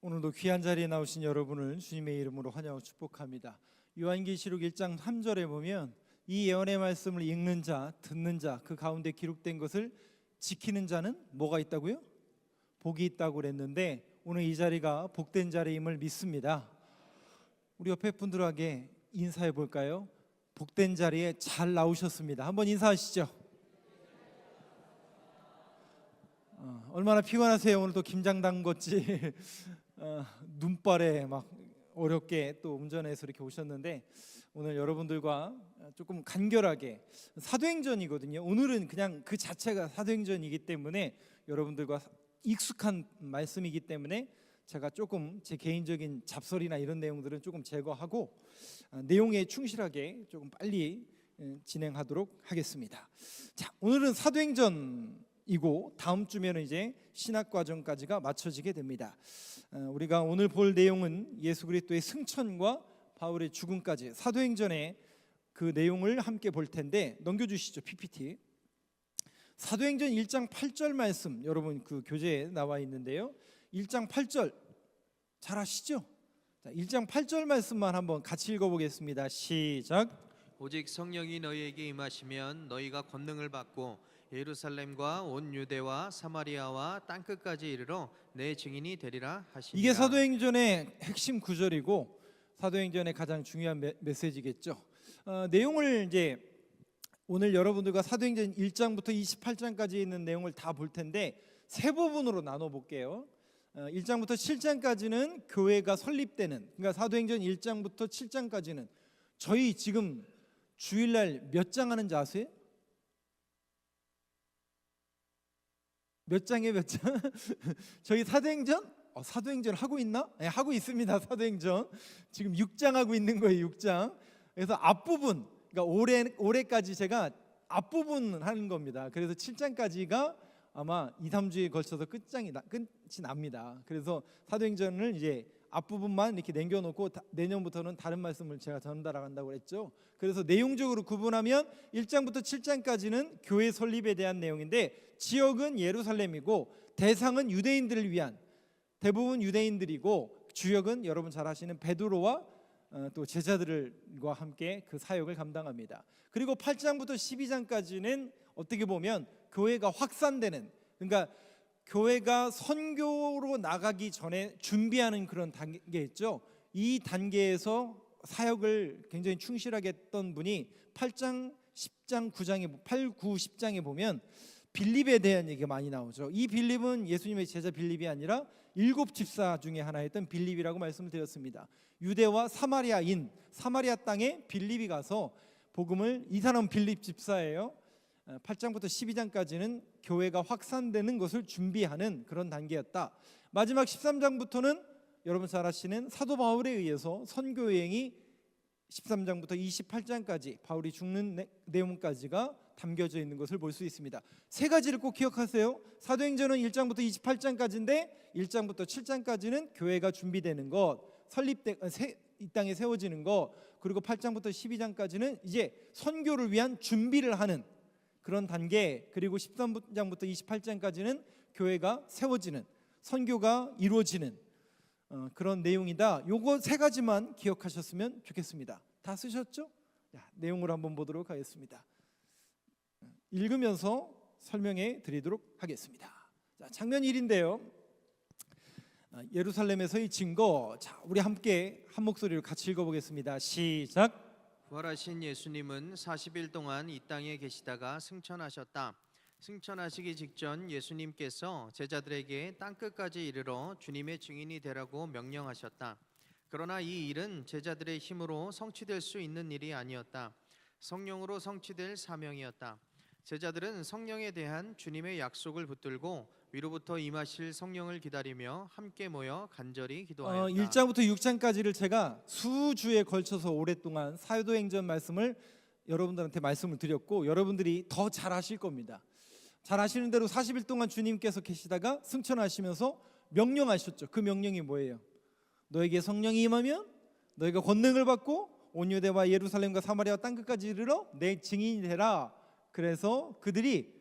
오늘도 귀한 자리에 나오신 여러분을 주님의 이름으로 환영하고 축복합니다. 요한계시록 1장 3절에 보면 이 예언의 말씀을 읽는 자, 듣는 자, 그 가운데 기록된 것을 지키는 자는 뭐가 있다고요? 복이 있다고 그랬는데 오늘 이 자리가 복된 자리임을 믿습니다. 우리 옆에 분들에게 인사해 볼까요? 복된 자리에 잘 나오셨습니다. 한번 인사하시죠. 얼마나 피곤하세요? 오늘도 김장 담궜지 눈발에 막 어렵게 또 운전해서 이렇게 오셨는데 오늘 여러분들과 조금 간결하게 사도행전이거든요. 오늘은 그냥 그 자체가 사도행전이기 때문에 여러분들과 익숙한 말씀이기 때문에 제가 조금 제 개인적인 잡설이나 이런 내용들은 조금 제거하고 내용에 충실하게 조금 빨리 진행하도록 하겠습니다. 자, 오늘은 사도행전이고 다음 주면은 이제 신학과정까지가 맞춰지게 됩니다. 우리가 오늘 볼 내용은 예수 그리스도의 승천과 바울의 죽음까지 사도행전의 그 내용을 함께 볼 텐데 넘겨주시죠. PPT. 사도행전 1장 8절 말씀 여러분 그 교재에 나와 있는데요. 1장 8절 잘 아시죠? 자, 1장 8절 말씀만 한번 같이 읽어보겠습니다. 시작. 오직 성령이 너희에게 임하시면 너희가 권능을 받고 예루살렘과 온 유대와 사마리아와 땅끝까지 이르러 내 증인이 되리라 하시니라. 이게 사도행전의 핵심 구절이고 사도행전의 가장 중요한 메시지겠죠. 내용을 이제 오늘 여러분들과 사도행전 1장부터 28장까지 있는 내용을 다 볼 텐데 세 부분으로 나눠 볼게요. 1장부터 7장까지는 교회가 설립되는, 그러니까 사도행전 1장부터 7장까지는 저희 지금 주일날 몇 장 하는지 아세요? 몇 장에 몇 장? 저희 사도행전? 사도행전 하고 있나? 네, 하고 있습니다. 사도행전 지금 6장 하고 있는 거예요. 6장. 그래서 앞부분, 그러니까 올해까지 제가 앞부분 하는 겁니다. 그래서 7장까지가 아마 2, 3주에 걸쳐서 끝이 납니다. 그래서 사도행전을 이제 앞부분만 이렇게 남겨놓고 내년부터는 다른 말씀을 제가 전달한다고 했죠. 그래서 내용적으로 구분하면 1장부터 7장까지는 교회 설립에 대한 내용인데 지역은 예루살렘이고 대상은 유대인들을 위한, 대부분 유대인들이고 주역은 여러분 잘 아시는 베드로와 또 제자들과 함께 그 사역을 감당합니다. 그리고 8장부터 12장까지는 어떻게 보면 교회가 확산되는, 그러니까 교회가 선교로 나가기 전에 준비하는 그런 단계였죠. 이 단계에서 사역을 굉장히 충실하게 했던 분이 8장, 10장, 9장에 8, 9, 10장에 보면 빌립에 대한 얘기가 많이 나오죠. 이 빌립은 예수님의 제자 빌립이 아니라 7 집사 중에 하나였던 빌립이라고 말씀을 드렸습니다. 유대와 사마리아인 사마리아 땅에 빌립이 가서 복음을, 이 사람은 빌립 집사예요. 8장부터 12장까지는 교회가 확산되는 것을 준비하는 그런 단계였다. 마지막 13장부터는 여러분 잘 아시는 사도 바울에 의해서 선교 여행이 13장부터 28장까지 바울이 죽는 내용까지가 담겨져 있는 것을 볼 수 있습니다. 세 가지를 꼭 기억하세요. 사도행전은 1장부터 28장까지인데 1장부터 7장까지는 교회가 준비되는 것, 이 땅에 세워지는 것, 그리고 8장부터 12장까지는 이제 선교를 위한 준비를 하는 그런 단계, 그리고 13장부터 28장까지는 교회가 세워지는, 선교가 이루어지는 그런 내용이다. 요거 세 가지만 기억하셨으면 좋겠습니다. 다 쓰셨죠? 내용을 한번 보도록 하겠습니다. 읽으면서 설명해 드리도록 하겠습니다. 자, 장면 1인데요. 예루살렘에서의 증거. 자, 우리 함께 한 목소리로 같이 읽어보겠습니다. 시작. 부활하신 예수님은 40일 동안 이 땅에 계시다가 승천하셨다. 승천하시기 직전 예수님께서 제자들에게 땅끝까지 이르러 주님의 증인이 되라고 명령하셨다. 그러나 이 일은 제자들의 힘으로 성취될 수 있는 일이 아니었다. 성령으로 성취될 사명이었다. 제자들은 성령에 대한 주님의 약속을 붙들고 위로부터 임하실 성령을 기다리며 함께 모여 간절히 기도하였다. 1장부터 6장까지를 제가 수주에 걸쳐서 오랫동안 사도행전 말씀을 여러분들한테 말씀을 드렸고 여러분들이 더 잘 아실 겁니다. 잘 아시는 대로 40일 동안 주님께서 계시다가 승천하시면서 명령하셨죠. 그 명령이 뭐예요? 너에게 성령이 임하면 너희가 권능을 받고 온 유대와 예루살렘과 사마리아 땅끝까지 이르러 내 증인이 되라. 그래서 그들이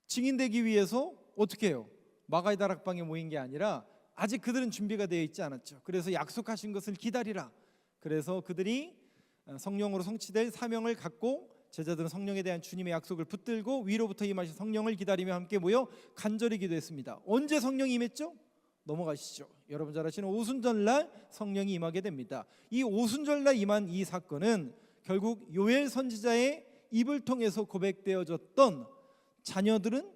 증인되기 위해서 어떻게 해요? 마가의 다락방에 모인 게 아니라 아직 그들은 준비가 되어 있지 않았죠. 그래서 약속하신 것을 기다리라. 그래서 그들이 성령으로 성취될 사명을 갖고 제자들은 성령에 대한 주님의 약속을 붙들고 위로부터 임하신 성령을 기다리며 함께 모여 간절히 기도했습니다. 언제 성령이 임했죠? 넘어가시죠. 여러분 잘 아시는 오순절날 성령이 임하게 됩니다. 이 오순절날 임한 이 사건은 결국 요엘 선지자의 입을 통해서 고백되어졌던 자녀들은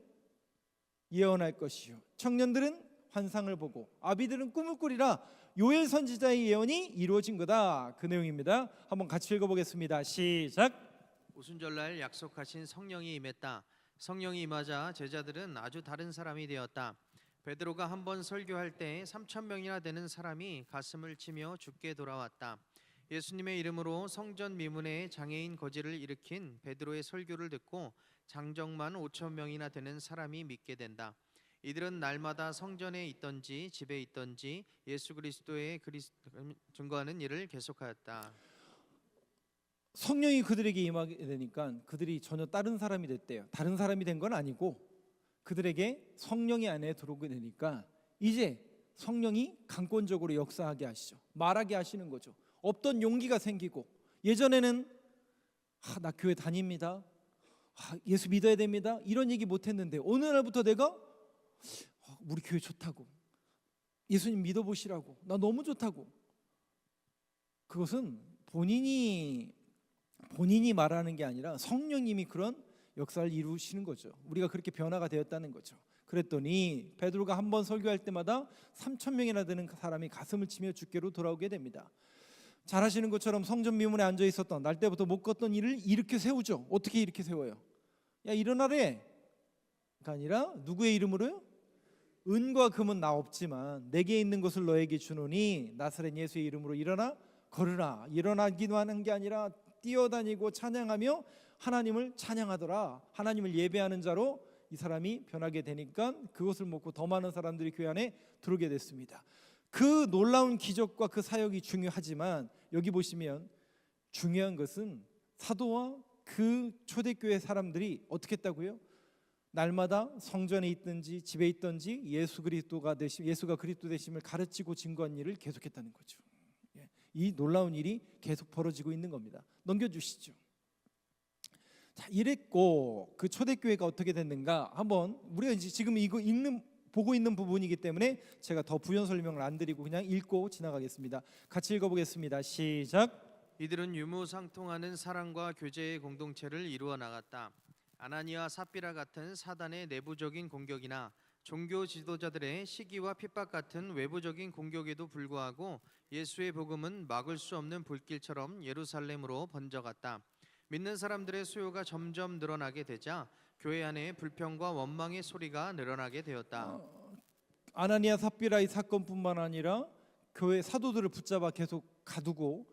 예언할 것이요 청년들은 환상을 보고 아비들은 꿈을 꾸리라, 요엘 선지자의 예언이 이루어진 거다. 그 내용입니다. 한번 같이 읽어보겠습니다. 시작. 오순절날 약속하신 성령이 임했다. 성령이 임하자 제자들은 아주 다른 사람이 되었다. 베드로가 한 번 설교할 때 3,000명이나 되는 사람이 가슴을 치며 죽게 돌아왔다. 예수님의 이름으로 성전 미문에 장애인 거지를 일으킨 베드로의 설교를 듣고 장정만 5,000명이나 되는 사람이 믿게 된다. 이들은 날마다 성전에 있던지 집에 있던지 예수 그리스도의 증거하는 일을 계속하였다. 성령이 그들에게 임하게 되니까 그들이 전혀 다른 사람이 됐대요. 다른 사람이 된 건 아니고 그들에게 성령이 안에 들어오게 되니까 이제 성령이 강권적으로 역사하게 하시죠. 말하게 하시는 거죠. 없던 용기가 생기고, 예전에는 나 교회 다닙니다, 예수 믿어야 됩니다, 이런 얘기 못했는데 어느 날부터 내가 우리 교회 좋다고, 예수님 믿어보시라고, 나 너무 좋다고. 그것은 본인이 말하는 게 아니라 성령님이 그런 역사를 이루시는 거죠. 우리가 그렇게 변화가 되었다는 거죠. 그랬더니 베드로가 한 번 설교할 때마다 3,000명이나 되는 사람이 가슴을 치며 주께로 돌아오게 됩니다. 잘 아시는 것처럼 성전 미문에 앉아 있었던, 날 때부터 못 걷던 이를 일으켜 세우죠. 어떻게 일으켜 세워요? 야 일어나래 가 아니라 누구의 이름으로요? 은과 금은 나 없지만 내게 있는 것을 너에게 주노니 나사렛 예수의 이름으로 일어나 걸으라. 일어나기도 하는 게 아니라 뛰어다니고 찬양하며 하나님을 찬양하더라. 하나님을 예배하는 자로 이 사람이 변하게 되니까 그것을 먹고 더 많은 사람들이 교회 안에 들어오게 됐습니다. 그 놀라운 기적과 그 사역이 중요하지만 여기 보시면 중요한 것은 사도와 그 초대교회 사람들이 어떻게 했다고요? 날마다 성전에 있든지 집에 있든지 예수가 그리스도 되심을 가르치고 증거한 일을 계속했다는 거죠. 이 놀라운 일이 계속 벌어지고 있는 겁니다. 넘겨주시죠. 자, 이랬고 그 초대교회가 어떻게 됐는가? 한번 우리가 이제 지금 이거 보고 있는 부분이기 때문에 제가 더 부연 설명을 안 드리고 그냥 읽고 지나가겠습니다. 같이 읽어보겠습니다. 시작. 이들은 유무상통하는 사랑과 교제의 공동체를 이루어 나갔다. 아나니와 삽비라 같은 사단의 내부적인 공격이나 종교 지도자들의 시기와 핍박 같은 외부적인 공격에도 불구하고 예수의 복음은 막을 수 없는 불길처럼 예루살렘으로 번져갔다. 믿는 사람들의 수요가 점점 늘어나게 되자 교회 안에 불평과 원망의 소리가 늘어나게 되었다. 아나니아 삽비라의 사건뿐만 아니라 교회 사도들을 붙잡아 계속 가두고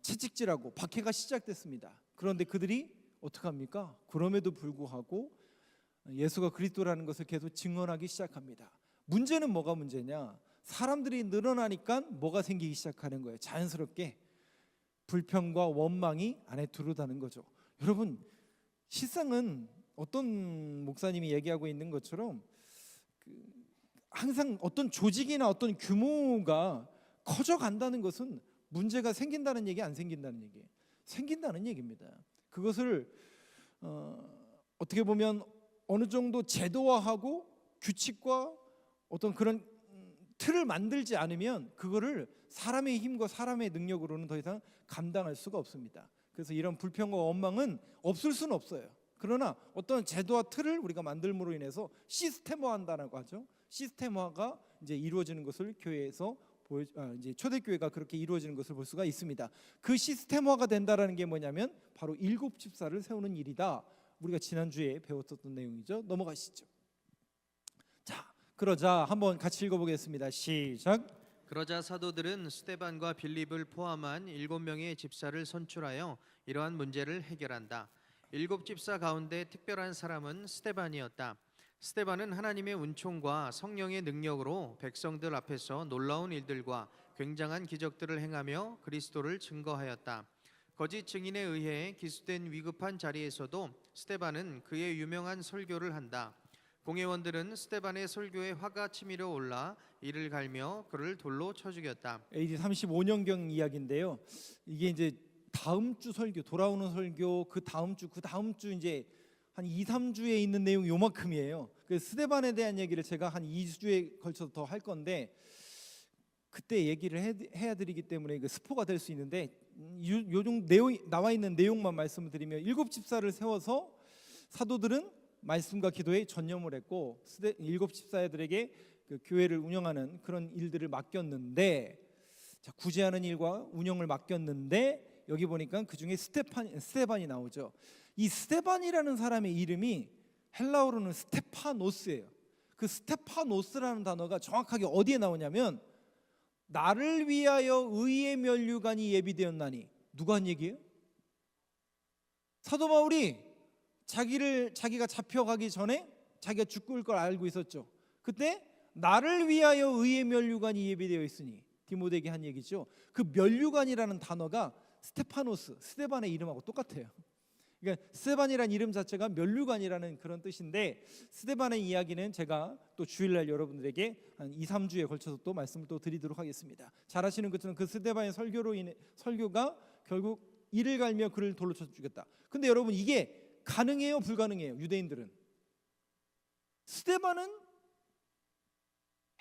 채찍질하고 박해가 시작됐습니다. 그런데 그들이 어떡합니까? 그럼에도 불구하고 예수가 그리스도라는 것을 계속 증언하기 시작합니다. 문제는 뭐가 문제냐? 사람들이 늘어나니까 뭐가 생기기 시작하는 거예요. 자연스럽게 불평과 원망이 안에 들어오다는 거죠. 여러분, 실상은 어떤 목사님이 얘기하고 있는 것처럼 항상 어떤 조직이나 어떤 규모가 커져간다는 것은 문제가 생긴다는 얘기, 안 생긴다는 얘기? 생긴다는 얘기입니다. 그것을 어떻게 보면 어느 정도 제도화하고 규칙과 어떤 그런 틀을 만들지 않으면 그거를 사람의 힘과 사람의 능력으로는 더 이상 감당할 수가 없습니다. 그래서 이런 불평과 원망은 없을 수는 없어요. 그러나 어떤 제도와 틀을 우리가 만들므로 인해서 시스템화한다라고 하죠. 시스템화가 이제 이루어지는 것을 교회에서 이제 초대교회가 그렇게 이루어지는 것을 볼 수가 있습니다. 그 시스템화가 된다라는 게 뭐냐면 바로 일곱 집사를 세우는 일이다. 우리가 지난주에 배웠었던 내용이죠. 넘어가시죠. 자, 그러자 한번 같이 읽어보겠습니다. 시작. 그러자 사도들은 스데반과 빌립을 포함한 7명의 집사를 선출하여 이러한 문제를 해결한다. 7집사 가운데 특별한 사람은 스데반이었다. 스데반은 하나님의 은총과 성령의 능력으로 백성들 앞에서 놀라운 일들과 굉장한 기적들을 행하며 그리스도를 증거하였다. 거짓 증인에 의해 기수된 위급한 자리에서도 스데반은 그의 유명한 설교를 한다. 공회원들은 스데반의 설교에 화가 치밀어 올라 이를 갈며 그를 돌로 쳐 죽였다. AD 35년경 이야기인데요. 이게 이제 다음 주 설교, 돌아오는 설교 그 다음 주 이제 한 2, 3주에 있는 내용이 요만큼이에요. 그 스데반에 대한 얘기를 제가 한 2주에 걸쳐서 더 할 건데 그때 얘기를 해야 드리기 때문에 그 스포가 될 수 있는데 요즘 내용 나와 있는 내용만 말씀을 드리면 7 집사를 세워서 사도들은 말씀과 기도에 전념을 했고 7 집사들에게 그 교회를 운영하는 그런 일들을 맡겼는데 자, 구제하는 일과 운영을 맡겼는데 여기 보니까 그 중에 스데반이 나오죠. 이 스데반이라는 사람의 이름이 헬라어로는 스테파노스예요. 그 스테파노스라는 단어가 정확하게 어디에 나오냐면 나를 위하여 의의 면류관이 예비되었나니 누가 한 얘기예요? 사도 바울이 자기가 잡혀가기 전에 자기가 죽을 걸 알고 있었죠. 그때 나를 위하여 의의 면류관이 예비되어 있으니 디모데에게 한 얘기죠. 그 면류관이라는 단어가 스테파노스, 스데반의 이름하고 똑같아요. 그러니까 스데반이라는 이름 자체가 면류관이라는 그런 뜻인데 스데반의 이야기는 제가 또 주일날 여러분들에게 한 2, 3주에 걸쳐서 또 말씀을 또 드리도록 하겠습니다. 잘 아시는 것처럼 그 스데반의 설교가 결국 이를 갈며 그를 돌로 쳐 죽였다. 근데 여러분 이게 가능해요, 불가능해요? 유대인들은 스데반은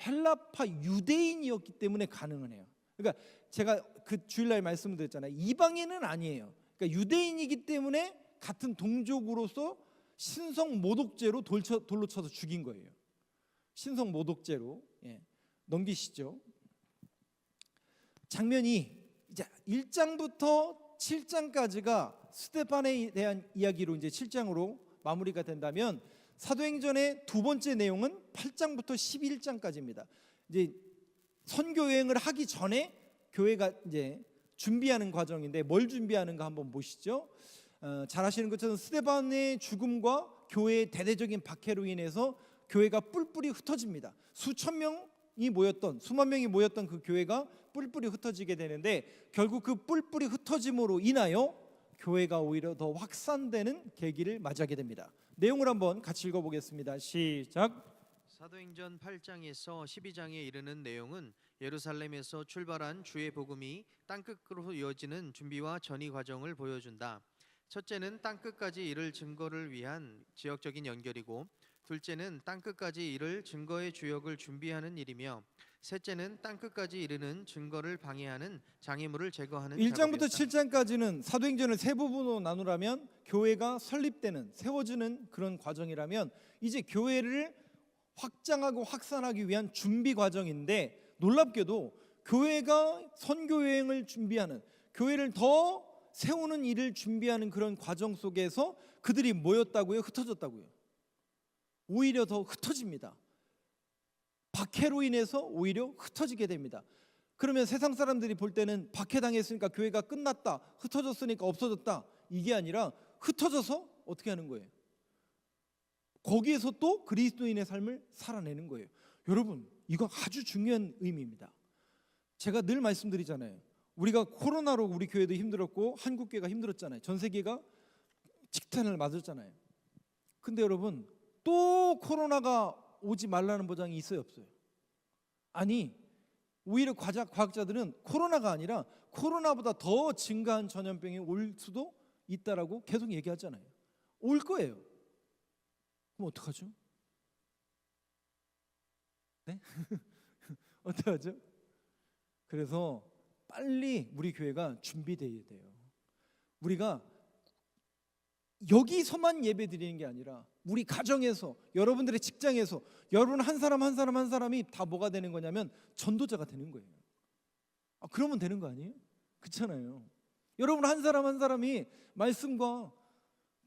헬라파 유대인이었기 때문에 가능은 해요. 그러니까 제가 그 주일날 말씀을 드렸잖아요. 이방인은 아니에요. 그러니까 유대인이기 때문에 같은 동족으로서 신성 모독죄로 돌로 쳐서 죽인 거예요. 신성 모독죄로. 넘기시죠. 장면이 이제 1장부터 7장까지가 스데반에 대한 이야기로 이제 7장으로 마무리가 된다면 사도행전의 두 번째 내용은 8장부터 11장까지입니다. 이제 선교 여행을 하기 전에 교회가 이제 준비하는 과정인데 뭘 준비하는가 한번 보시죠. 잘 아시는 것처럼 스데반의 죽음과 교회의 대대적인 박해로 인해서 교회가 뿔뿔이 흩어집니다. 수만 명이 모였던 그 교회가 뿔뿔이 흩어지게 되는데 결국 그 뿔뿔이 흩어짐으로 인하여 교회가 오히려 더 확산되는 계기를 맞이하게 됩니다. 내용을 한번 같이 읽어보겠습니다. 시작. 사도행전 8장에서 12장에 이르는 내용은 예루살렘에서 출발한 주의 복음이 땅끝으로 이어지는 준비와 전이 과정을 보여준다. 첫째는 땅끝까지 이를 증거를 위한 지역적인 연결이고, 둘째는 땅끝까지 이를 증거의 주역을 준비하는 일이며, 셋째는 땅끝까지 이르는 증거를 방해하는 장애물을 제거하는 1장부터 작업이었다. 7장까지는 사도행전을 세 부분으로 나누라면 교회가 설립되는 세워지는 그런 과정이라면 이제 교회를 확장하고 확산하기 위한 준비 과정인데 놀랍게도 교회가 선교 여행을 준비하는 교회를 더 세우는 일을 준비하는 그런 과정 속에서 그들이 모였다고요? 흩어졌다고요? 오히려 더 흩어집니다. 박해로 인해서 오히려 흩어지게 됩니다. 그러면 세상 사람들이 볼 때는 박해당했으니까 교회가 끝났다, 흩어졌으니까 없어졌다, 이게 아니라 흩어져서 어떻게 하는 거예요? 거기에서 또 그리스도인의 삶을 살아내는 거예요. 여러분, 이거 아주 중요한 의미입니다. 제가 늘 말씀드리잖아요. 우리가 코로나로 우리 교회도 힘들었고 한국 교회가 힘들었잖아요. 전 세계가 직탄을 맞았잖아요. 근데 여러분, 또 코로나가 오지 말라는 보장이 있어요, 없어요? 아니, 오히려 과학자들은 코로나가 아니라 코로나보다 더 증가한 전염병이 올 수도 있다라고 계속 얘기하잖아요. 올 거예요. 그럼 어떡하죠? 네? 어떡하죠? 그래서 빨리 우리 교회가 준비되어야 돼요. 우리가 여기서만 예배 드리는 게 아니라 우리 가정에서, 여러분들의 직장에서 여러분 한 사람이 다 뭐가 되는 거냐면 전도자가 되는 거예요. 그러면 되는 거 아니에요? 그렇잖아요. 여러분 한 사람이 말씀과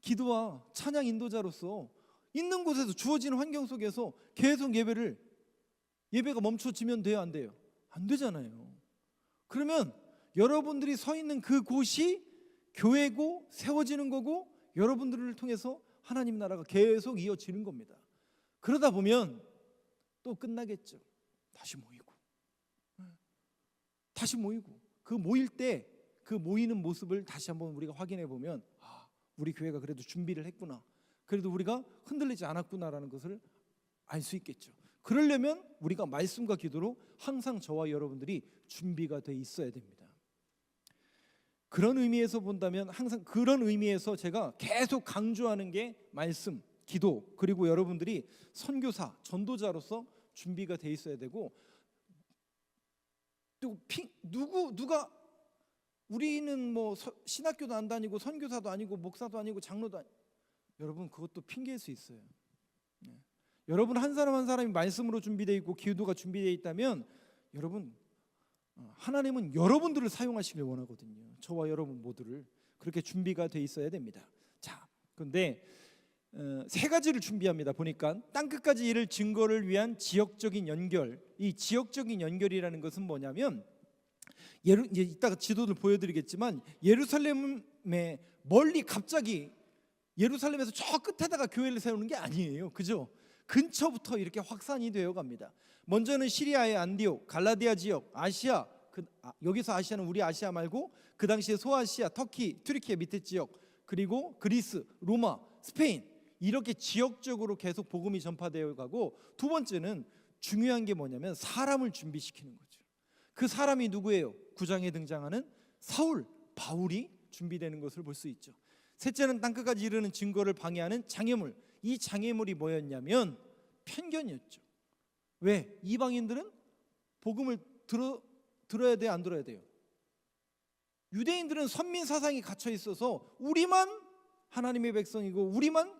기도와 찬양 인도자로서 있는 곳에서 주어지는 환경 속에서 계속 예배가 멈춰지면 돼요, 안 돼요? 안 되잖아요. 그러면 여러분들이 서 있는 그곳이 교회고 세워지는 거고 여러분들을 통해서 하나님 나라가 계속 이어지는 겁니다. 그러다 보면 또 끝나겠죠. 다시 모이고 그 모일 때 그 모이는 모습을 다시 한번 우리가 확인해 보면 우리 교회가 그래도 준비를 했구나, 그래도 우리가 흔들리지 않았구나라는 것을 알 수 있겠죠. 그러려면 우리가 말씀과 기도로 항상 저와 여러분들이 준비가 돼 있어야 됩니다. 그런 의미에서 본다면 항상 그런 의미에서 제가 계속 강조하는 게 말씀, 기도, 그리고 여러분들이 선교사, 전도자로서 준비가 돼 있어야 되고, 또 누가 우리는 뭐 신학교도 안 다니고 선교사도 아니고 목사도 아니고 장로도 아니고, 여러분 그것도 핑계일 수 있어요. 여러분 한 사람 한 사람이 말씀으로 준비되어 있고 기도가 준비되어 있다면 여러분 하나님은 여러분들을 사용하시길 원하거든요. 저와 여러분 모두를 그렇게 준비가 돼 있어야 됩니다. 자, 그런데 세 가지를 준비합니다. 보니까 땅끝까지 이를 증거를 위한 지역적인 연결. 이 지역적인 연결이라는 것은 뭐냐면 이제 이따가 지도를 보여드리겠지만 예루살렘에 멀리 갑자기 예루살렘에서 저 끝에다가 교회를 세우는 게 아니에요. 그죠? 근처부터 이렇게 확산이 되어 갑니다. 먼저는 시리아의 안디옥, 갈라디아 지역, 아시아, 여기서 아시아는 우리 아시아 말고 그 당시에 소아시아, 터키, 튀르키예 밑에 지역, 그리고 그리스, 로마, 스페인, 이렇게 지역적으로 계속 복음이 전파되어 가고, 두 번째는 중요한 게 뭐냐면 사람을 준비시키는 거죠. 그 사람이 누구예요? 9장에 등장하는 사울, 바울이 준비되는 것을 볼 수 있죠. 셋째는 땅끝까지 이르는 증거를 방해하는 장애물. 이 장애물이 뭐였냐면 편견이었죠. 왜? 이방인들은 복음을 들어야 돼요, 안 들어야 돼요? 유대인들은 선민 사상이 갇혀 있어서 우리만 하나님의 백성이고 우리만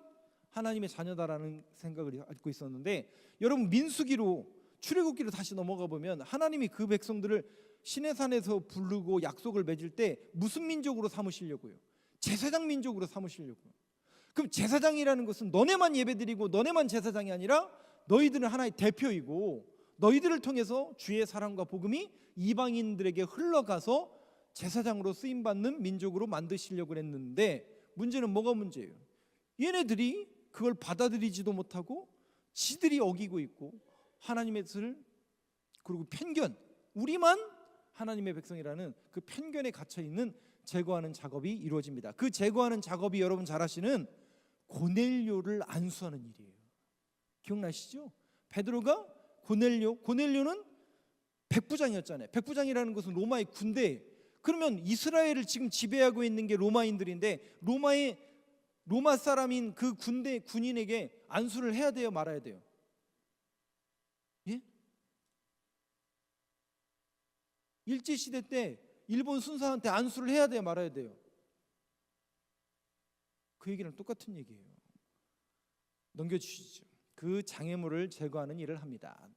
하나님의 자녀다라는 생각을 갖고 있었는데, 여러분 민수기로 출애굽기로 다시 넘어가 보면 하나님이 그 백성들을 시내산에서 부르고 약속을 맺을 때 무슨 민족으로 삼으시려고요? 제사장 민족으로 삼으시려고요. 그럼 제사장이라는 것은 너네만 예배드리고 너네만 제사장이 아니라 너희들은 하나의 대표이고 너희들을 통해서 주의 사랑과 복음이 이방인들에게 흘러가서 제사장으로 쓰임받는 민족으로 만드시려고 했는데, 문제는 뭐가 문제예요? 얘네들이 그걸 받아들이지도 못하고 지들이 어기고 있고 하나님의 뜻을, 그리고 편견, 우리만 하나님의 백성이라는 그 편견에 갇혀있는 제거하는 작업이 이루어집니다. 그 제거하는 작업이 여러분 잘 아시는 고넬료를 안수하는 일이에요. 기억나시죠? 베드로가 고넬료는 백부장이었잖아요. 백부장이라는 것은 로마의 군대. 그러면 이스라엘을 지금 지배하고 있는 게 로마인들인데 로마 사람인 그 군인에게 안수를 해야 돼요, 말아야 돼요? 예? 일제시대 때 일본 순사한테 안수를 해야 돼요, 말아야 돼요? 그 얘기랑 똑같은 얘기예요. 넘겨주시죠. 그 장애물을 제거하는 일을 합니다.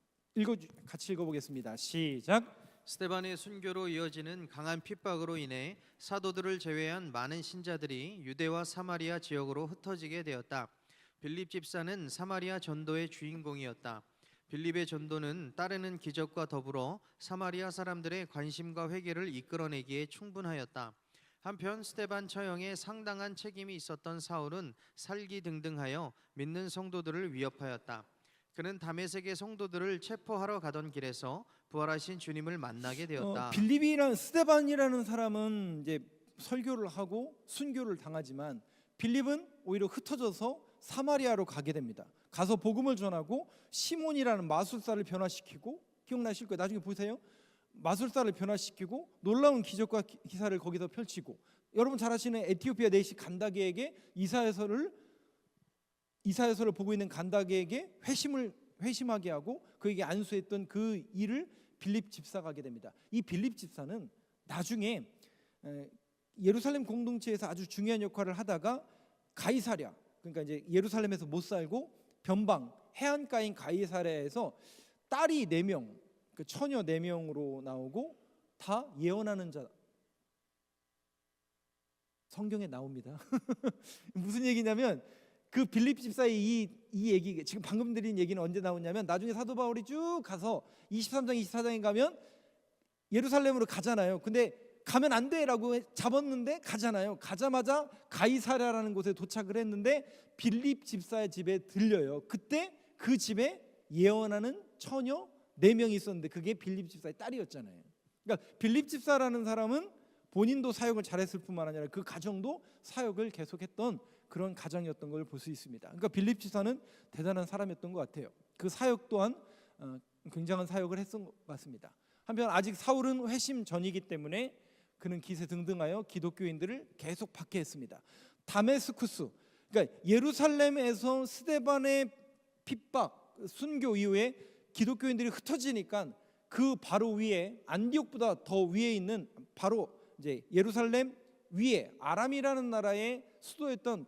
같이 읽어보겠습니다. 시작. 스데반의 순교로 이어지는 강한 핍박으로 인해 사도들을 제외한 많은 신자들이 유대와 사마리아 지역으로 흩어지게 되었다. 빌립 집사는 사마리아 전도의 주인공이었다. 빌립의 전도는 따르는 기적과 더불어 사마리아 사람들의 관심과 회개를 이끌어내기에 충분하였다. 한편 스데반 처형에 상당한 책임이 있었던 사울은 살기등등하여 믿는 성도들을 위협하였다. 그는 다메섹의 성도들을 체포하러 가던 길에서 부활하신 주님을 만나게 되었다. 빌립이라는 스데반이라는 사람은 이제 설교를 하고 순교를 당하지만 빌립은 오히려 흩어져서 사마리아로 가게 됩니다. 가서 복음을 전하고 시몬이라는 마술사를 변화시키고, 기억나실 거예요. 나중에 보세요. 마술사를 변화시키고 놀라운 기적과 기사를 거기서 펼치고, 여러분 잘 아시는 에티오피아 내시 간다게에게 이사야서를 보고 있는 간다게에게 회심하게 하고 그에게 안수했던 그 일을 빌립 집사가 하게 됩니다. 이 빌립 집사는 나중에 예루살렘 공동체에서 아주 중요한 역할을 하다가 가이사랴, 그러니까 이제 예루살렘에서 못 살고 변방 해안가인 가이사랴에서 딸이 4명, 그 처녀 4명으로 나오고 다 예언하는 자, 성경에 나옵니다. 무슨 얘기냐면 그 빌립 집사의 이 얘기, 지금 방금 드린 얘기는 언제 나오냐면 나중에 사도 바울이 쭉 가서 23장 24장에 가면 예루살렘으로 가잖아요. 근데 가면 안 돼라고 잡았는데 가잖아요. 가자마자 가이사랴라는 곳에 도착을 했는데 빌립 집사의 집에 들려요. 그때 그 집에 예언하는 처녀 4명이 있었는데 그게 빌립 집사의 딸이었잖아요. 그러니까 빌립 집사라는 사람은 본인도 사역을 잘했을 뿐만 아니라 그 가정도 사역을 계속했던 그런 가정이었던 걸 볼 수 있습니다. 그러니까 빌립 지사는 대단한 사람이었던 것 같아요. 그 사역 또한 굉장한 사역을 했던 것 같습니다. 한편 아직 사울은 회심 전이기 때문에 그는 기세등등하여 기독교인들을 계속 박해했습니다. 다메스쿠스, 그러니까 예루살렘에서 스데반의 핍박, 순교 이후에 기독교인들이 흩어지니까 그 바로 위에 안디옥보다 더 위에 있는 바로 이제 예루살렘 위에 아람이라는 나라의 수도였던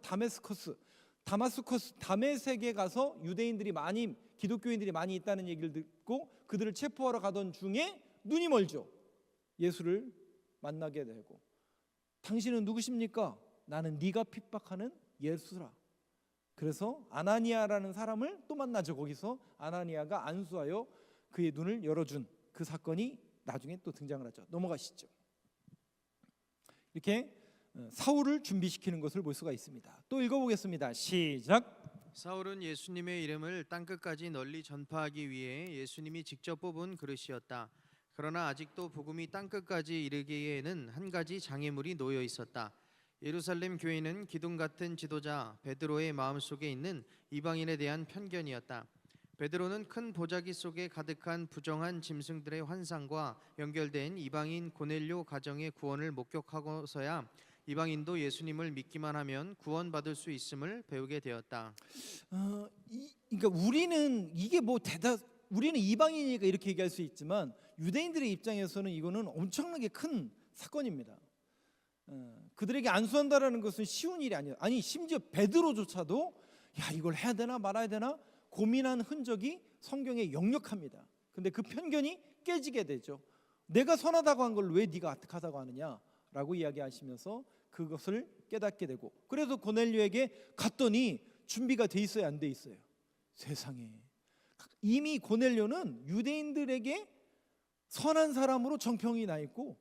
다메섹에 가서 유대인들이 많이 기독교인들이 많이 있다는 얘기를 듣고 그들을 체포하러 가던 중에 눈이 멀죠. 예수를 만나게 되고 당신은 누구십니까? 나는 네가 핍박하는 예수라. 그래서 아나니아라는 사람을 또 만나죠. 거기서 아나니아가 안수하여 그의 눈을 열어준 그 사건이 나중에 또 등장을 하죠. 넘어가시죠. 이렇게 사울을 준비시키는 것을 볼 수가 있습니다. 또 읽어보겠습니다. 시작. 사울은 예수님의 이름을 땅끝까지 널리 전파하기 위해 예수님이 직접 뽑은 그릇이었다. 그러나 아직도 복음이 땅끝까지 이르기에는 한 가지 장애물이 놓여 있었다. 예루살렘 교회는 기둥 같은 지도자 베드로의 마음속에 있는 이방인에 대한 편견이었다. 베드로는 큰 보자기 속에 가득한 부정한 짐승들의 환상과 연결된 이방인 고넬료 가정의 구원을 목격하고서야 이방인도 예수님을 믿기만 하면 구원받을 수 있음을 배우게 되었다. 그러니까 우리는 이게 우리는 이방인이니까 이렇게 얘기할 수 있지만 유대인들의 입장에서는 이거는 엄청나게 큰 사건입니다. 그들에게 안수한다라는 것은 쉬운 일이 아니에요. 아니 심지어 베드로조차도 야 이걸 해야 되나 말아야 되나 고민한 흔적이 성경에 역력합니다. 근데 그 편견이 깨지게 되죠. 내가 선하다고 한 걸 왜 네가 악하다고 하느냐라고 이야기하시면서 그것을 깨닫게 되고 그래서 고넬료에게 갔더니 준비가 돼 있어요, 안 돼 있어요? 세상에 이미 고넬료는 유대인들에게 선한 사람으로 정평이 나 있고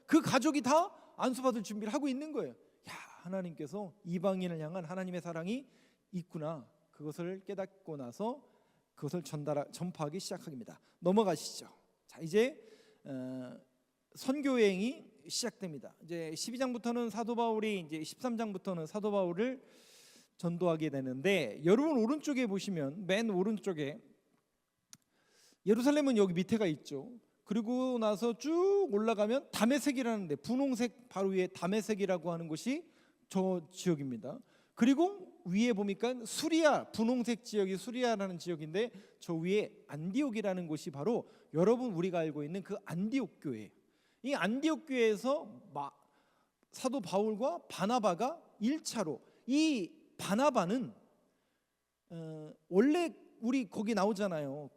그 가족이 다 안수받을 준비를 하고 있는 거예요. 야 하나님께서 이방인을 향한 하나님의 사랑이 있구나. 그것을 깨닫고 나서 그것을 전파하기 시작합니다. 넘어가시죠. 자 이제 선교 여행이 시작됩니다. 이제 12장부터는 사도 바울이 이제 13장부터는 사도 바울을 전도하게 되는데 여러분 오른쪽에 보시면 맨 오른쪽에 예루살렘은 여기 밑에가 있죠. 그리고 나서 쭉 올라가면 다메섹이라는데 분홍색 바로 위에 다메섹이라고 하는 곳이 저 지역입니다. 그리고 위에 보니까 수리아 분홍색 지역이 수리아라는 지역인데 저 위에 안디옥이라는 곳이 바로 여러분 우리가 알고 있는 그 안디옥 교회. 이 안디옥 교회에서 사도 바울과 바나바가 1차로 이 바나바는 원래 우리 거기 나오잖아요.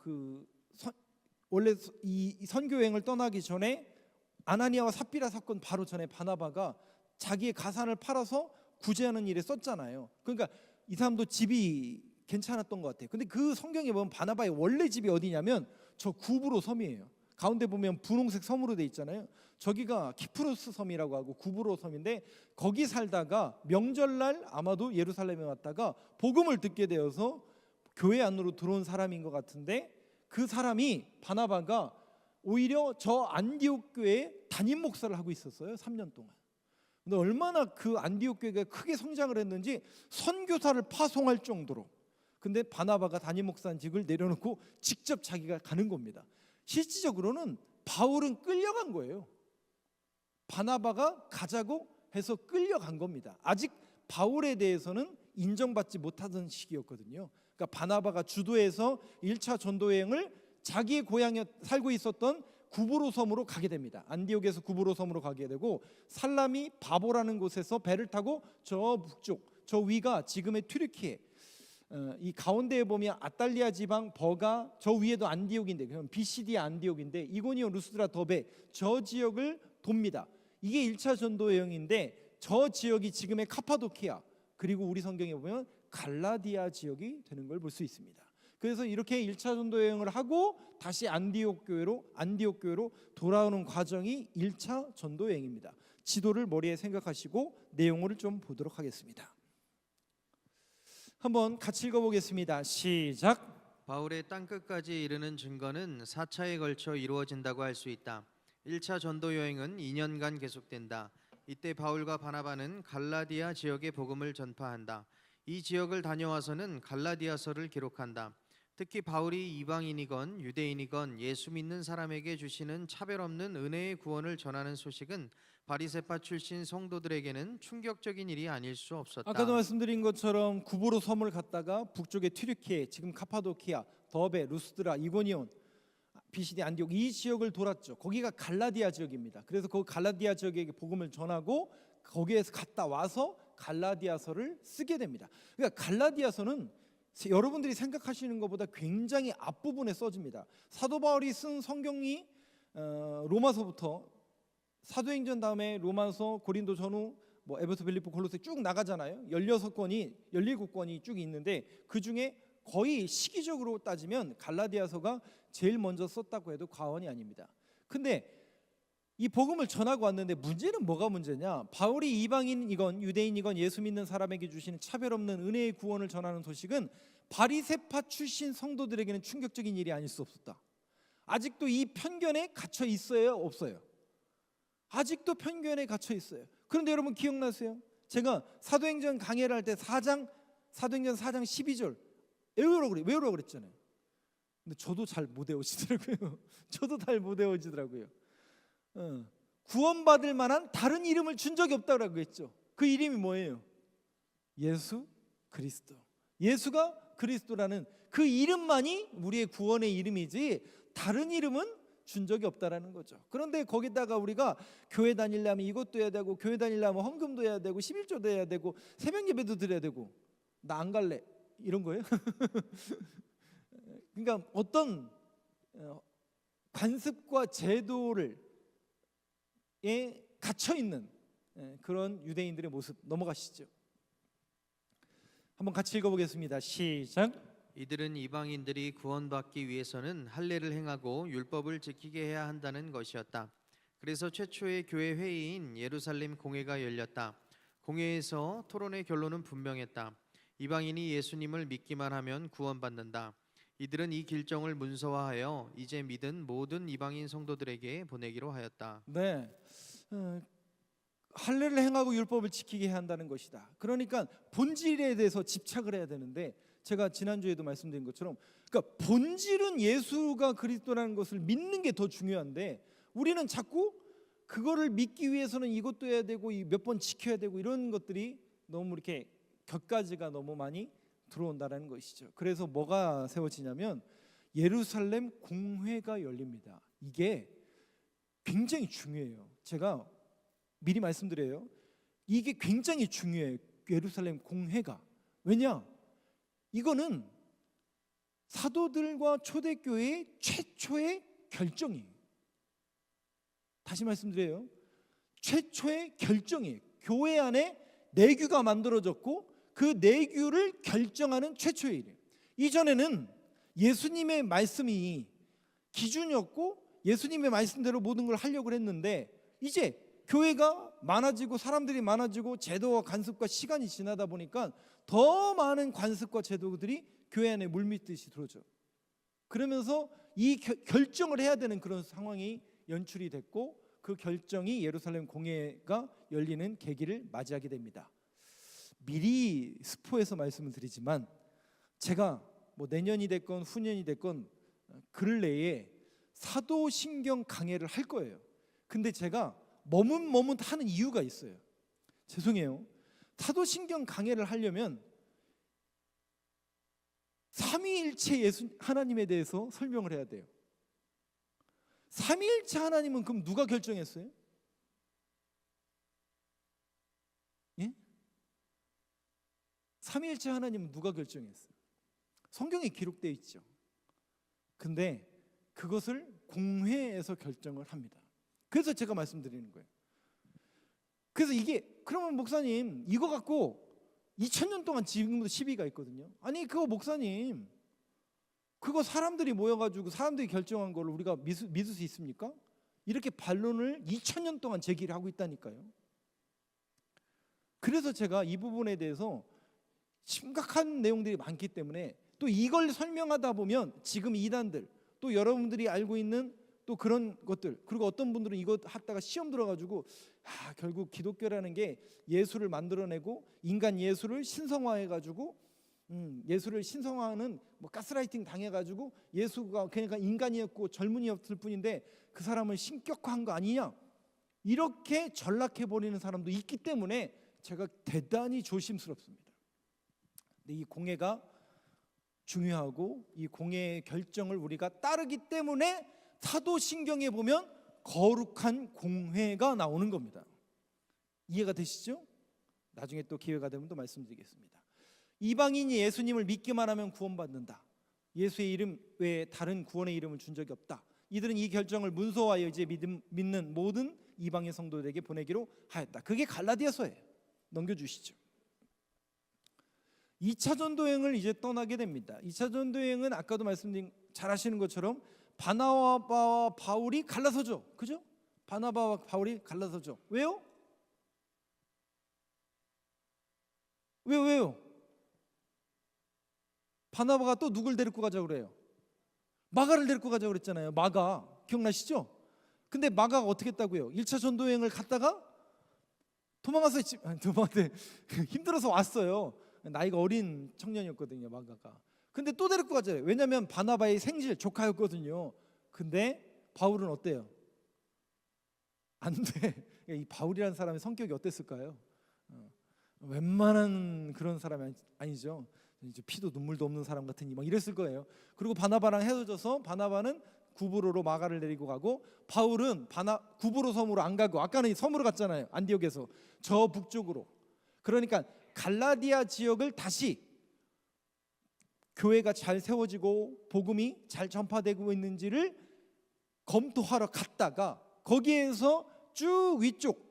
원래 이 선교 여행을 떠나기 전에 아나니아와 삽비라 사건 바로 전에 바나바가 자기의 가산을 팔아서 구제하는 일에 썼잖아요. 그러니까 이 사람도 집이 괜찮았던 것 같아요. 근데 그 성경에 보면 바나바의 원래 집이 어디냐면 저 구브로 섬이에요. 가운데 보면 분홍색 섬으로 돼 있잖아요. 저기가 키프로스 섬이라고 하고 구브로 섬인데 거기 살다가 명절날 아마도 예루살렘에 왔다가 복음을 듣게 되어서 교회 안으로 들어온 사람인 것 같은데 그 사람이 바나바가 오히려 저 안디옥 교회에 담임 목사를 하고 있었어요. 3년 동안. 근데 얼마나 그 안디옥 교회가 크게 성장을 했는지 선교사를 파송할 정도로. 근데 바나바가 담임 목사직을 내려놓고 직접 자기가 가는 겁니다. 실질적으로는 바울은 끌려간 거예요. 바나바가 가자고 해서 끌려간 겁니다. 아직 바울에 대해서는 인정받지 못하던 시기였거든요. 그러니까 바나바가 주도해서 1차 전도 여행을 자기의 고향에 살고 있었던 구브로 섬으로 가게 됩니다. 안디옥에서 구브로 섬으로 가게 되고 살라미 바보라는 곳에서 배를 타고 저 북쪽 저 위가 지금의 튀르키예 이 가운데에 보면 아탈리아 지방 버가 저 위에도 안디옥인데 그럼 비시디아 안디옥인데 이고니온 루스드라 더베 저 지역을 돕니다. 이게 1차 전도 여행인데 저 지역이 지금의 카파도키아 그리고 우리 성경에 보면 갈라디아 지역이 되는 걸 볼 수 있습니다. 그래서 이렇게 1차 전도 여행을 하고 다시 안디옥 교회로 돌아오는 과정이 1차 전도 여행입니다. 지도를 머리에 생각하시고 내용을 좀 보도록 하겠습니다. 한번 같이 읽어보겠습니다. 시작. 바울의 땅끝까지 이르는 증거는 4차에 걸쳐 이루어진다고 할 수 있다. 1차 전도 여행은 2년간 계속된다. 이때 바울과 바나바는 갈라디아 지역의 복음을 전파한다. 이 지역을 다녀와서는 갈라디아서를 기록한다. 특히 바울이 이방인이건 유대인이건 예수 믿는 사람에게 주시는 차별 없는 은혜의 구원을 전하는 소식은 바리새파 출신 성도들에게는 충격적인 일이 아닐 수 없었다. 아까도 말씀드린 것처럼 구보로 섬을 갔다가 북쪽의 튀르키예, 지금 카파도키아, 더베, 루스드라, 이고니온, 비시디 안디옥 이 지역을 돌았죠. 거기가 갈라디아 지역입니다. 그래서 그 갈라디아 지역에게 복음을 전하고 거기에서 갔다 와서 갈라디아서를 쓰게 됩니다. 그러니까 갈라디아서는 여러분들이 생각하시는 것보다 굉장히 앞부분에 써집니다. 사도 바울이 쓴 성경이 로마서부터 사도행전 다음에 로마서, 고린도 전후, 뭐 에베소, 빌립보, 골로새 쭉 나가잖아요. 17권이 쭉 있는데 그 중에 거의 시기적으로 따지면 갈라디아서가 제일 먼저 썼다고 해도 과언이 아닙니다. 근데 이 복음을 전하고 왔는데 문제는 뭐가 문제냐? 바울이 이방인이건 유대인이건 예수 믿는 사람에게 주시는 차별 없는 은혜의 구원을 전하는 소식은 바리새파 출신 성도들에게는 충격적인 일이 아닐 수 없었다. 아직도 이 편견에 갇혀 있어요, 없어요? 아직도 편견에 갇혀 있어요. 그런데 여러분 기억나세요? 제가 사도행전 강해를 할 때 사도행전 4장 12절 외우라고 그랬잖아요. 근데 저도 잘 못 외우시더라고요. 구원받을 만한 다른 이름을 준 적이 없다고 했죠. 그 이름이 뭐예요? 예수 그리스도. 예수가 그리스도라는 그 이름만이 우리의 구원의 이름이지 다른 이름은 준 적이 없다라는 거죠. 그런데 거기다가 우리가 교회 다니려면 이것도 해야 되고, 교회 다니려면 헌금도 해야 되고, 11조도 해야 되고, 새벽 예배도 드려야 되고, 나 안 갈래 이런 거예요. 그러니까 어떤 관습과 제도를 갇혀 있는 그런 유대인들의 모습 넘어가시죠. 한번 같이 읽어보겠습니다. 시작. 이들은 이방인들이 구원받기 위해서는 할례를 행하고 율법을 지키게 해야 한다는 것이었다. 그래서 최초의 교회 회의인 예루살렘 공회가 열렸다. 공회에서 토론의 결론은 분명했다. 이방인이 예수님을 믿기만 하면 구원받는다. 이들은 이 길정을 문서화하여 이제 믿은 모든 이방인 성도들에게 보내기로 하였다. 네, 할례를 행하고 율법을 지키게 해야 한다는 것이다. 그러니까 본질에 대해서 집착을 해야 되는데, 제가 지난주에도 말씀드린 것처럼 그러니까 본질은 예수가 그리스도라는 것을 믿는 게 더 중요한데, 우리는 자꾸 그거를 믿기 위해서는 이것도 해야 되고 몇 번 지켜야 되고 이런 것들이 너무 이렇게 격가지가 너무 많이 들어온다는 것이죠. 그래서 뭐가 세워지냐면 예루살렘 공회가 열립니다. 이게 굉장히 중요해요. 제가 미리 말씀드려요. 이게 굉장히 중요해요. 예루살렘 공회가. 왜냐? 이거는 사도들과 초대교회의 최초의 결정이에요. 다시 말씀드려요. 최초의 결정이에요. 교회 안에 내규가 만들어졌고 그 내규를 결정하는 최초의 일이에요. 이전에는 예수님의 말씀이 기준이었고 예수님의 말씀대로 모든 걸 하려고 했는데, 이제 교회가 많아지고 사람들이 많아지고 제도와 관습과 시간이 지나다 보니까 더 많은 관습과 제도들이 교회 안에 물밀듯이 들어오죠. 그러면서 이 결정을 해야 되는 그런 상황이 연출이 됐고, 그 결정이 예루살렘 공회가 열리는 계기를 맞이하게 됩니다. 미리 스포해서 말씀을 드리지만, 제가 뭐 내년이 됐건 후년이 됐건 근래에 사도신경 강해를 할 거예요. 근데 제가 머뭇하는 이유가 있어요. 죄송해요. 사도신경 강해를 하려면 삼위일체 예수 하나님에 대해서 설명을 해야 돼요. 삼위일체 하나님은 그럼 누가 결정했어요? 예? 삼위일체 하나님은 누가 결정했어요? 성경에 기록되어 있죠. 근데 그것을 공회에서 결정을 합니다. 그래서 제가 말씀드리는 거예요. 그래서 이게, 그러면 목사님 이거 갖고 2000년 동안 지금도 시비가 있거든요. 아니 그거 목사님, 그거 사람들이 모여가지고 사람들이 결정한 걸 우리가 믿을 수 있습니까? 이렇게 반론을 2000년 동안 제기를 하고 있다니까요. 그래서 제가 이 부분에 대해서 심각한 내용들이 많기 때문에, 또 이걸 설명하다 보면 지금 이단들, 또 여러분들이 알고 있는 또 그런 것들. 그리고 어떤 분들은 이거 하다가 시험 들어가지고 결국 기독교라는 게 예수를 만들어내고 인간 예수를 신성화해가지고 예수를 신성화하는 뭐 가스라이팅 당해가지고 예수가 그러니까 인간이었고 젊은이였을 뿐인데 그 사람을 신격화한 거 아니냐, 이렇게 전락해버리는 사람도 있기 때문에 제가 대단히 조심스럽습니다. 근데 이 공예가 중요하고 이 공예의 결정을 우리가 따르기 때문에 사도신경에 보면 거룩한 공회가 나오는 겁니다. 이해가 되시죠? 나중에 또 기회가 되면 또 말씀드리겠습니다. 이방인이 예수님을 믿기만 하면 구원받는다. 예수의 이름 외에 다른 구원의 이름을 준 적이 없다. 이들은 이 결정을 문서화하여 이제 믿는 모든 이방인 성도들에게 보내기로 하였다. 그게 갈라디아서예요. 넘겨주시죠. 2차 전도여행을 이제 떠나게 됩니다. 2차 전도여행은 아까도 말씀드린 잘 아시는 것처럼 바나바와 바울이 갈라서죠. 그죠? 바나바와 바울이 갈라서죠. 왜요? 왜요? 바나바가 또 누굴 데리고 가자고 그래요? 마가를 데리고 가자고 그랬잖아요. 마가 기억나시죠? 근데 마가가 어떻게 했다고요? 1차 전도여행을 갔다가 도망가서 힘들어서 왔어요. 나이가 어린 청년이었거든요, 마가가. 근데 또 데리고 가잖아요. 왜냐하면 바나바의 생질 조카였거든요. 근데 바울은 어때요? 안 돼. 이 바울이라는 사람의 성격이 어땠을까요? 웬만한 그런 사람이 아니죠. 이제 피도 눈물도 없는 사람 같으니 막 이랬을 거예요. 그리고 바나바랑 헤어져서 바나바는 구브로로 마가를 데리고 가고 바울은 구브로 섬으로 안 가고 아까는 섬으로 갔잖아요. 안디옥에서 저 북쪽으로. 그러니까 갈라디아 지역을 다시 교회가 잘 세워지고 복음이 잘 전파되고 있는지를 검토하러 갔다가 거기에서 쭉 위쪽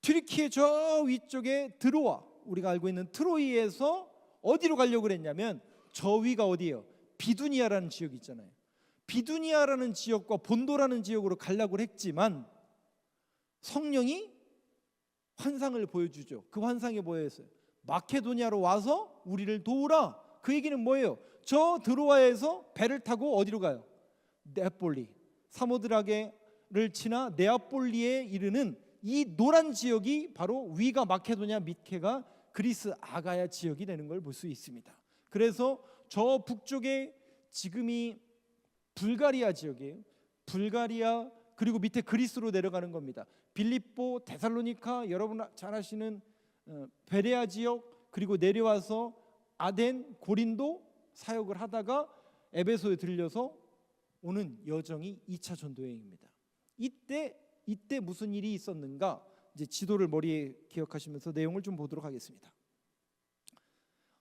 튀르키예 저 위쪽에 드로아, 우리가 알고 있는 트로이에서 어디로 가려고 그랬냐면 저 위가 어디예요? 비두니아라는 지역이 있잖아요. 비두니아라는 지역과 본도라는 지역으로 가려고 했지만 성령이 환상을 보여주죠. 그 환상이 뭐였어요? 마케도니아로 와서 우리를 도우라. 그 얘기는 뭐예요? 저 드로아에서 배를 타고 어디로 가요? 네아폴리, 사모드라게를 지나 네아폴리에 이르는 이 노란 지역이 바로 위가 마케도니아, 밑에가 그리스 아가야 지역이 되는 걸 볼 수 있습니다. 그래서 저 북쪽에 지금이 불가리아 지역이에요. 불가리아 그리고 밑에 그리스로 내려가는 겁니다. 빌립보, 데살로니카, 여러분 잘 아시는 베레아 지역, 그리고 내려와서 아덴, 고린도 사역을 하다가 에베소에 들려서 오는 여정이 2차 전도여행입니다. 이때 무슨 일이 있었는가? 이제 지도를 머리에 기억하시면서 내용을 좀 보도록 하겠습니다.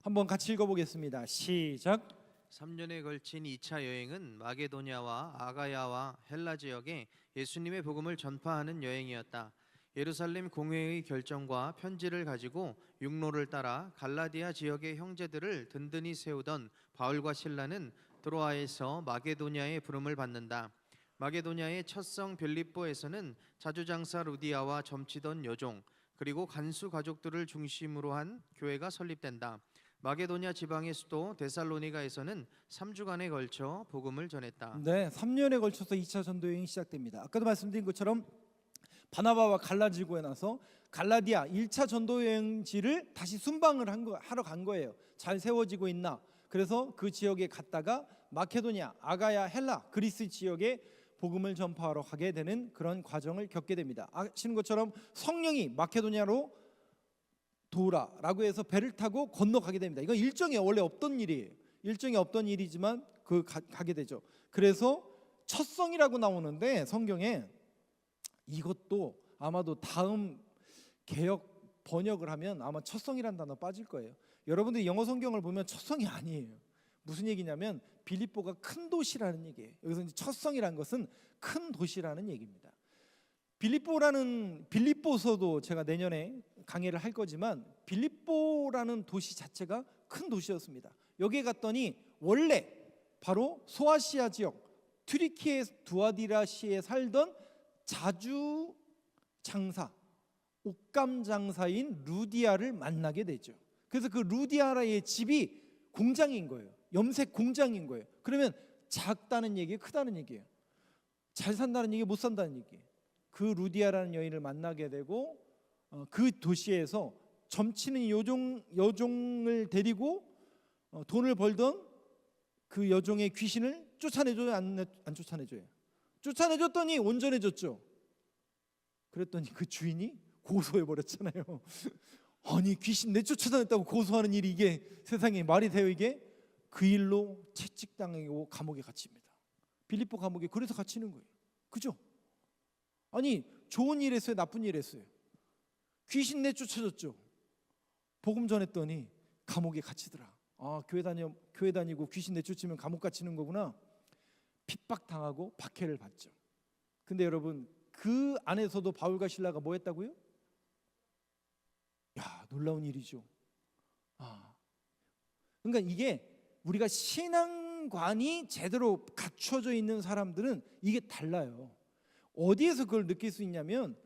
한번 같이 읽어보겠습니다. 시작. 3년에 걸친 2차 여행은 마게도냐와 아가야와 헬라 지역에 예수님의 복음을 전파하는 여행이었다. 예루살렘 공회의 결정과 편지를 가지고 육로를 따라 갈라디아 지역의 형제들을 든든히 세우던 바울과 실라는 드로아에서 마게도냐의 부름을 받는다. 마게도냐의 첫성 빌립보에서는 자주장사 루디아와 점치던 여종 그리고 간수 가족들을 중심으로 한 교회가 설립된다. 마게도냐 지방의 수도 데살로니가에서는 3주간에 걸쳐 복음을 전했다. 네, 3년에 걸쳐서 2차 전도여행이 시작됩니다. 아까도 말씀드린 것처럼 바나바와 갈라지고에 나서 갈라디아 1차 전도여행지를 다시 순방을 하러 간 거예요. 잘 세워지고 있나? 그래서 그 지역에 갔다가 마케도니아, 아가야, 헬라, 그리스 지역에 복음을 전파하러 가게 되는 그런 과정을 겪게 됩니다. 아시는 것처럼 성령이 마케도니아로 도우라라고 해서 배를 타고 건너가게 됩니다. 이건 일정이 원래 없던 일이에요. 일정이 없던 일이지만 가게 되죠. 그래서 첫성이라고 나오는데 성경에 이것도 아마도 다음 개역 번역을 하면 아마 첫성이라는 단어 빠질 거예요. 여러분들이 영어 성경을 보면 첫성이 아니에요. 무슨 얘기냐면 빌립보가 큰 도시라는 얘기예요. 여기서 이제 첫성이라는 것은 큰 도시라는 얘기입니다. 빌립보서도 제가 내년에 강의를 할 거지만 빌립보라는 도시 자체가 큰 도시였습니다. 여기에 갔더니 원래 바로 소아시아 지역 튀르키예 두아디라시에 살던 자주 장사, 옷감 장사인 루디아를 만나게 되죠. 그래서 그 루디아의 집이 공장인 거예요. 염색 공장인 거예요. 그러면 작다는 얘기예요, 크다는 얘기예요? 잘 산다는 얘기, 못 산다는 얘기. 그 루디아라는 여인을 만나게 되고 그 도시에서 점치는 여종을 데리고 돈을 벌던 그 여종의 귀신을 쫓아내줘요, 안 쫓아내줘요? 쫓아내줬더니 온전해졌죠. 그랬더니 그 주인이 고소해버렸잖아요. 아니, 귀신 내쫓아다녔다고 고소하는 일이 이게 세상에 말이 돼요? 이게 그 일로 채찍당하고 감옥에 갇힙니다. 빌립보 감옥에 그래서 갇히는 거예요. 그죠? 아니, 좋은 일 했어요, 나쁜 일 했어요? 귀신 내쫓아졌죠. 복음 전했더니 감옥에 갇히더라. 아, 교회 다니고 귀신 내쫓으면 감옥 갇히는 거구나. 핍박당하고 박해를 받죠. 근데 여러분, 그 안에서도 바울과 실라가 뭐 했다고요? 야, 놀라운 일이죠. 그러니까 이게 우리가 신앙관이 제대로 갖춰져 있는 사람들은 이게 달라요. 어디에서 그걸 느낄 수 있냐면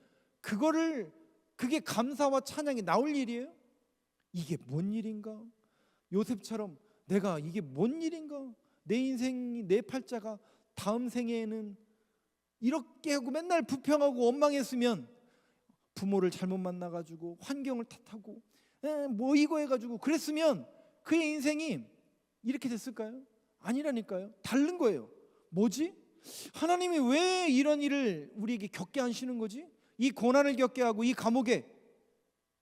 그게 감사와 찬양이 나올 일이에요. 이게 뭔 일인가? 요셉처럼 내가 이게 뭔 일인가? 내 인생이, 내 팔자가 다음 생에는 이렇게 하고 맨날 부평하고 원망했으면 부모를 잘못 만나가지고 환경을 탓하고 뭐 이거 해가지고 그랬으면 그의 인생이 이렇게 됐을까요? 아니라니까요. 다른 거예요. 뭐지? 하나님이 왜 이런 일을 우리에게 겪게 하시는 거지? 이 고난을 겪게 하고 이 감옥에.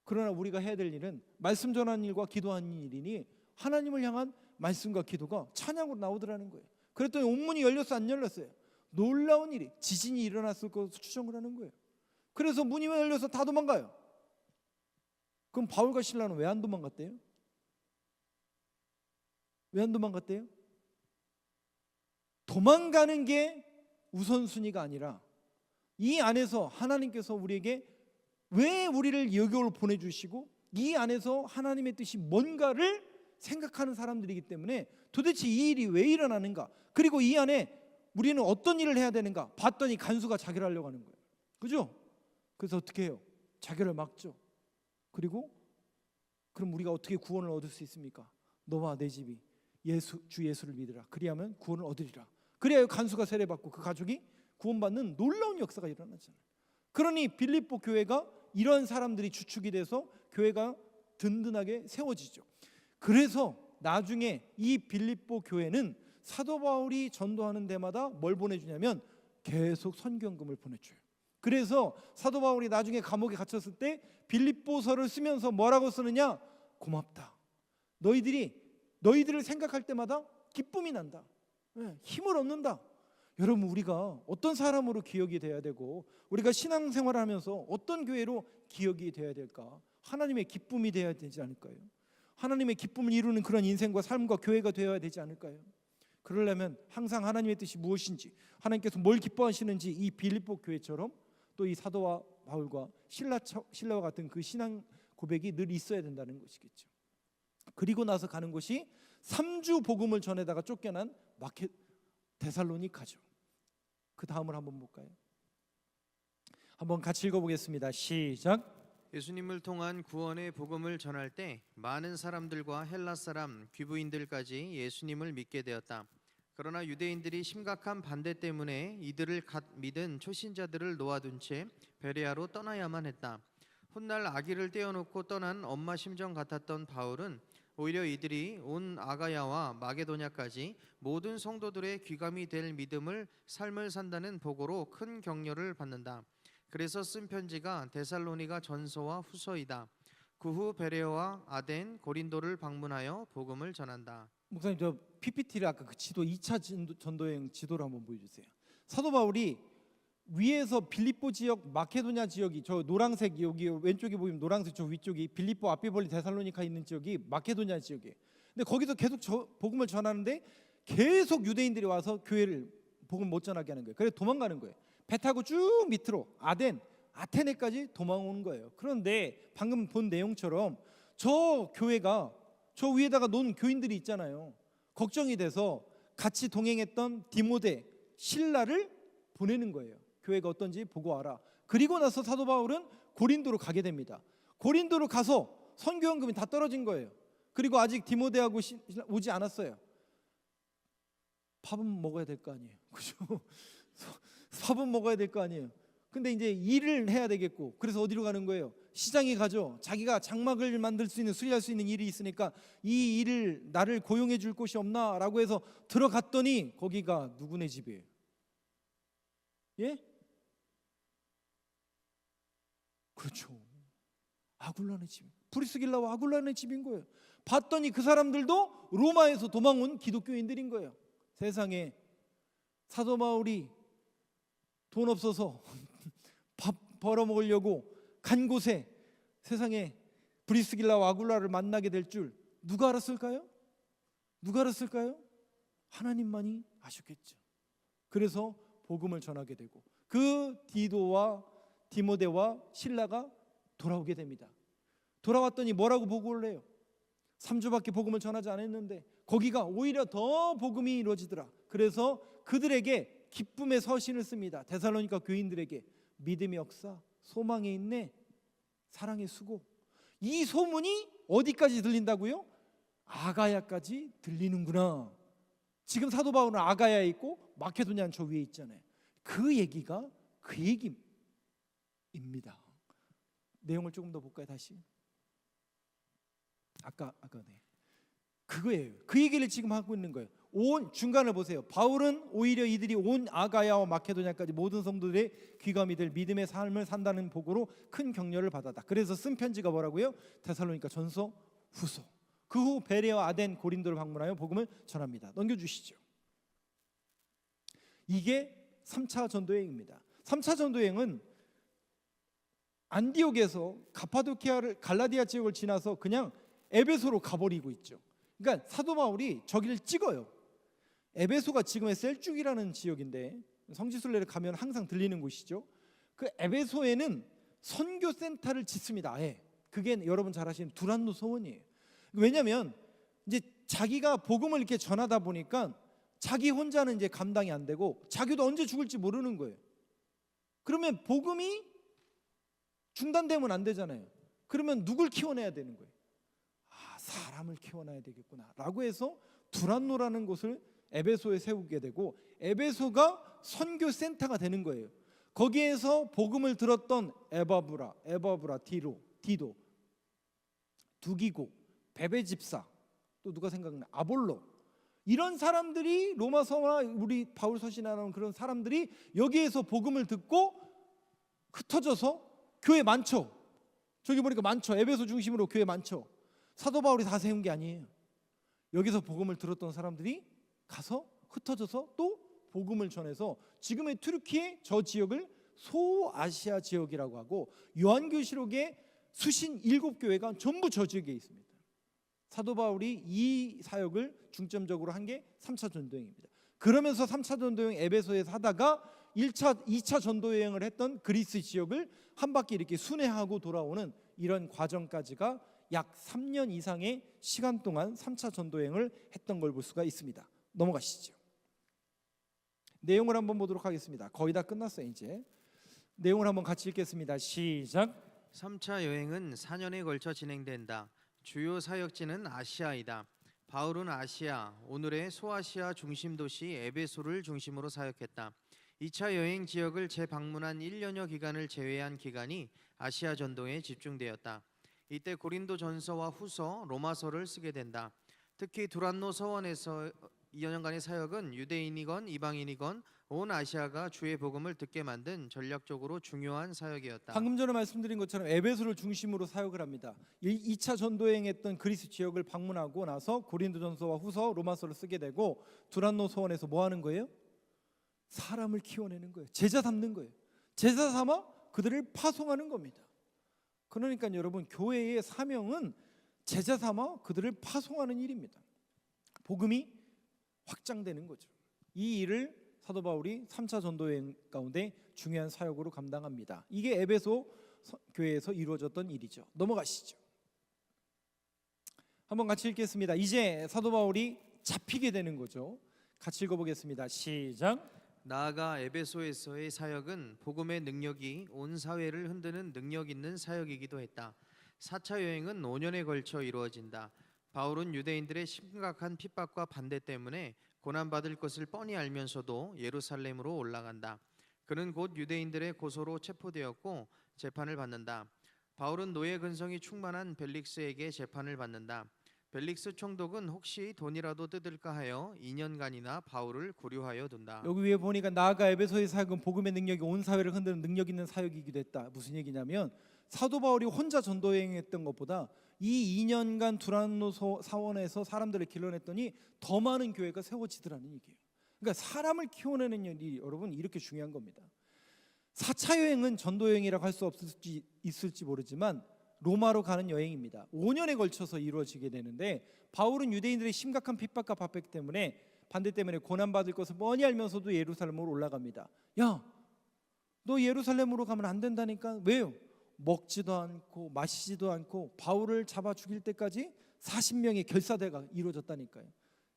그러나 우리가 해야 될 일은 말씀 전하는 일과 기도하는 일이니 하나님을 향한 말씀과 기도가 찬양으로 나오더라는 거예요. 그랬더니 온문이 열렸어, 안 열렸어요? 놀라운 일이, 지진이 일어났을 것으로 추정을 하는 거예요. 그래서 문이 열려서 다 도망가요. 그럼 바울과 실라는 왜 안 도망갔대요? 왜 안 도망갔대요? 도망가는 게 우선순위가 아니라 이 안에서 하나님께서 우리에게 왜 우리를 여기로 보내주시고 이 안에서 하나님의 뜻이 뭔가를 생각하는 사람들이기 때문에 도대체 이 일이 왜 일어나는가, 그리고 이 안에 우리는 어떤 일을 해야 되는가 봤더니 간수가 자결하려고 하는 거예요. 그죠? 그래서 어떻게 해요? 자결을 막죠. 그리고 그럼 우리가 어떻게 구원을 얻을 수 있습니까? 너와 내 집이 주 예수를 믿으라. 그리하면 구원을 얻으리라. 그래야 간수가 세례받고 그 가족이 구원받는 놀라운 역사가 일어나잖아요. 그러니 빌립보 교회가 이런 사람들이 주축이 돼서 교회가 든든하게 세워지죠. 그래서 나중에 이 빌립보 교회는 사도 바울이 전도하는 데마다 뭘 보내주냐면 계속 선교헌금을 보내줘요. 그래서 사도 바울이 나중에 감옥에 갇혔을 때 빌립보서를 쓰면서 뭐라고 쓰느냐? 고맙다. 너희들을 생각할 때마다 기쁨이 난다. 힘을 얻는다. 여러분, 우리가 어떤 사람으로 기억이 돼야 되고 우리가 신앙생활을 하면서 어떤 교회로 기억이 돼야 될까? 하나님의 기쁨이 돼야 되지 않을까요? 하나님의 기쁨을 이루는 그런 인생과 삶과 교회가 되어야 되지 않을까요? 그러려면 항상 하나님의 뜻이 무엇인지, 하나님께서 뭘 기뻐하시는지 이 빌립보 교회처럼 또 이 사도와 바울과 실라와 같은 그 신앙 고백이 늘 있어야 된다는 것이겠죠. 그리고 나서 가는 곳이 3주 복음을 전에다가 쫓겨난 데살로니가죠. 그 다음을 한번 볼까요? 한번 같이 읽어보겠습니다. 시작. 예수님을 통한 구원의 복음을 전할 때 많은 사람들과 헬라 사람, 귀부인들까지 예수님을 믿게 되었다. 그러나 유대인들이 심각한 반대 때문에 이들을 갓 믿은 초신자들을 놓아둔 채 베레아로 떠나야만 했다. 훗날 아기를 떼어놓고 떠난 엄마 심정 같았던 바울은 오히려 이들이 온 아가야와 마게도냐까지 모든 성도들의 귀감이 될 삶을 산다는 보고로 큰 격려를 받는다. 그래서 쓴 편지가 데살로니가 전서와 후서이다. 그 후 베레아와 아덴, 고린도를 방문하여 복음을 전한다. 목사님, 저 PPT를 아까 그 지도 2차 전도여행 지도를 한번 보여주세요. 사도 바울이 위에서 빌립보 지역, 마케도냐 지역이 저 노란색, 여기 왼쪽에 보이면 노란색, 저 위쪽이 빌립보, 앞에 벌리 데살로니카 있는 지역이 마케도냐 지역이에요. 근데 거기서 계속 복음을 전하는데 계속 유대인들이 와서 교회를 복음 못 전하게 하는 거예요. 그래서 도망가는 거예요. 배 타고 쭉 밑으로 아테네까지 도망오는 거예요. 그런데 방금 본 내용처럼 저 교회가 저 위에다가 놓은 교인들이 있잖아요. 걱정이 돼서 같이 동행했던 디모데, 실라를 보내는 거예요. 교회가 어떤지 보고 와라. 그리고 나서 사도 바울은 고린도로 가게 됩니다. 고린도로 가서 선교헌금이 다 떨어진 거예요. 그리고 아직 디모데하고 오지 않았어요. 밥은 먹어야 될 거 아니에요. 그죠? 밥은 먹어야 될 거 아니에요. 근데 이제 일을 해야 되겠고, 그래서 어디로 가는 거예요? 시장에 가죠. 자기가 장막을 만들 수 있는, 수리할 수 있는 일이 있으니까 이 일을 나를 고용해 줄 곳이 없나라고 해서 들어갔더니 거기가 누구네 집이에요? 예? 그렇죠. 아굴라네 집. 브리스길라와 아굴라네 집인 거예요. 봤더니 그 사람들도 로마에서 도망온 기독교인들인 거예요. 세상에 사도 바울이 돈 없어서 밥 벌어 먹으려고 간 곳에 세상에 브리스길라와 아굴라를 만나게 될 줄 누가 알았을까요? 누가 알았을까요? 하나님만이 아셨겠죠. 그래서 복음을 전하게 되고 그 디도와 디모데와 실라가 돌아오게 됩니다. 돌아왔더니 뭐라고 보고를 해요? 3주밖에 복음을 전하지 않았는데 거기가 오히려 더 복음이 이루어지더라. 그래서 그들에게 기쁨의 서신을 씁니다. 데살로니가 교인들에게 믿음의 역사, 소망의 인내, 사랑의 수고. 이 소문이 어디까지 들린다고요? 아가야까지 들리는구나. 지금 사도 바울은 아가야에 있고 마케도니아는 저 위에 있잖아요. 그 얘기가 그 얘기입니다. 내용을 조금 더 볼까요? 다시. 아까 네. 그거예요. 그 얘기를 지금 하고 있는 거예요. 온 중간을 보세요. 바울은 오히려 이들이 온 아가야와 마케도니아까지 모든 성도들의 귀감이 될 믿음의 삶을 산다는 보고로 큰 격려를 받았다. 그래서 쓴 편지가 뭐라고요? 데살로니가 전서, 후서. 그 후 베레와 아덴, 고린도를 방문하여 복음을 전합니다. 넘겨주시죠. 이게 3차 전도여행입니다. 3차 전도여행은 안디옥에서 가파도키아를 갈라디아 지역을 지나서 그냥 에베소로 가버리고 있죠. 그러니까 사도 바울이 저기를 찍어요. 에베소가 지금의 셀죽이라는 지역인데 성지순례를 가면 항상 들리는 곳이죠. 그 에베소에는 선교센터를 짓습니다. 아예. 그게 여러분 잘 아시는 두란노 서원이에요. 왜냐하면 이제 자기가 복음을 이렇게 전하다 보니까 자기 혼자는 이제 감당이 안 되고 자기도 언제 죽을지 모르는 거예요. 그러면 복음이 중단되면 안 되잖아요. 그러면 누굴 키워내야 되는 거예요? 사람을 키워놔야 되겠구나 라고 해서 두란노라는 곳을 에베소에 세우게 되고 에베소가 선교센터가 되는 거예요. 거기에서 복음을 들었던 에바브라, 디도, 두기고, 베베집사, 또 누가 생각나? 아볼로. 이런 사람들이 로마서나 우리 바울 서신에 나오는 그런 사람들이 여기에서 복음을 듣고 흩어져서 교회 많죠. 저기 보니까 많죠. 에베소 중심으로 교회 많죠. 사도 바울이 다 세운 게 아니에요. 여기서 복음을 들었던 사람들이 가서 흩어져서 또 복음을 전해서 지금의 튀르키예 저 지역을 소아시아 지역이라고 하고 요한계시록의 수신 7교회가 전부 저 지역에 있습니다. 사도 바울이 이 사역을 중점적으로 한 게 3차 전도여행입니다. 그러면서 3차 전도여행 에베소에서 하다가 2차 전도여행을 했던 그리스 지역을 한 바퀴 이렇게 순회하고 돌아오는 이런 과정까지가 약 3년 이상의 시간 동안 3차 전도여행을 했던 걸 볼 수가 있습니다. 넘어가시죠. 내용을 한번 보도록 하겠습니다. 거의 다 끝났어요. 이제 내용을 한번 같이 읽겠습니다. 시작. 3차 여행은 4년에 걸쳐 진행된다. 주요 사역지는 아시아이다. 바울은 아시아, 오늘의 소아시아 중심 도시 에베소를 중심으로 사역했다. 2차 여행 지역을 재방문한 1년여 기간을 제외한 기간이 아시아 전도에 집중되었다. 이때 고린도 전서와 후서, 로마서를 쓰게 된다. 특히 두란노 서원에서 2년간의 사역은 유대인이건 이방인이건 온 아시아가 주의 복음을 듣게 만든 전략적으로 중요한 사역이었다. 방금 전에 말씀드린 것처럼 에베소를 중심으로 사역을 합니다. 2차 전도여행했던 그리스 지역을 방문하고 나서 고린도 전서와 후서, 로마서를 쓰게 되고 두란노 서원에서 뭐 하는 거예요? 사람을 키워내는 거예요. 제자 삼는 거예요. 제자 삼아 그들을 파송하는 겁니다. 그러니까 여러분 교회의 사명은 제자 삼아 그들을 파송하는 일입니다. 복음이 확장되는 거죠. 이 일을 사도 바울이 3차 전도여행 가운데 중요한 사역으로 감당합니다. 이게 에베소 교회에서 이루어졌던 일이죠. 넘어가시죠. 한번 같이 읽겠습니다. 이제 사도 바울이 잡히게 되는 거죠. 같이 읽어보겠습니다. 시작. 나아가 에베소에서의 사역은 복음의 능력이 온 사회를 흔드는 능력 있는 사역이기도 했다. 4차 여행은 5년에 걸쳐 이루어진다. 바울은 유대인들의 심각한 핍박과 반대 때문에 고난받을 것을 뻔히 알면서도 예루살렘으로 올라간다. 그는 곧 유대인들의 고소로 체포되었고 재판을 받는다. 바울은 노예 근성이 충만한 벨릭스에게 재판을 받는다. 벨릭스 총독은 혹시 돈이라도 뜯을까 하여 2년간이나 바울을 구류하여 둔다. 여기 위에 보니까 나아가 에베소의 사역은 복음의 능력이 온 사회를 흔드는 능력 있는 사역이기도 했다. 무슨 얘기냐면 사도 바울이 혼자 전도 여행했던 것보다 이 2년간 두란노 사원에서 사람들을 길러냈더니 더 많은 교회가 세워지더라는 얘기예요. 그러니까 사람을 키워내는 일이 여러분 이렇게 중요한 겁니다. 4차 여행은 전도 여행이라고 할 수 있을지 모르지만 로마로 가는 여행입니다. 5년에 걸쳐서 이루어지게 되는데 바울은 유대인들의 심각한 핍박과 박해 때문에 반대 때문에 고난받을 것을 뻔히 알면서도 예루살렘으로 올라갑니다. 야, 너 예루살렘으로 가면 안 된다니까. 왜요? 먹지도 않고 마시지도 않고 바울을 잡아 죽일 때까지 40명의 결사대가 이루어졌다니까요.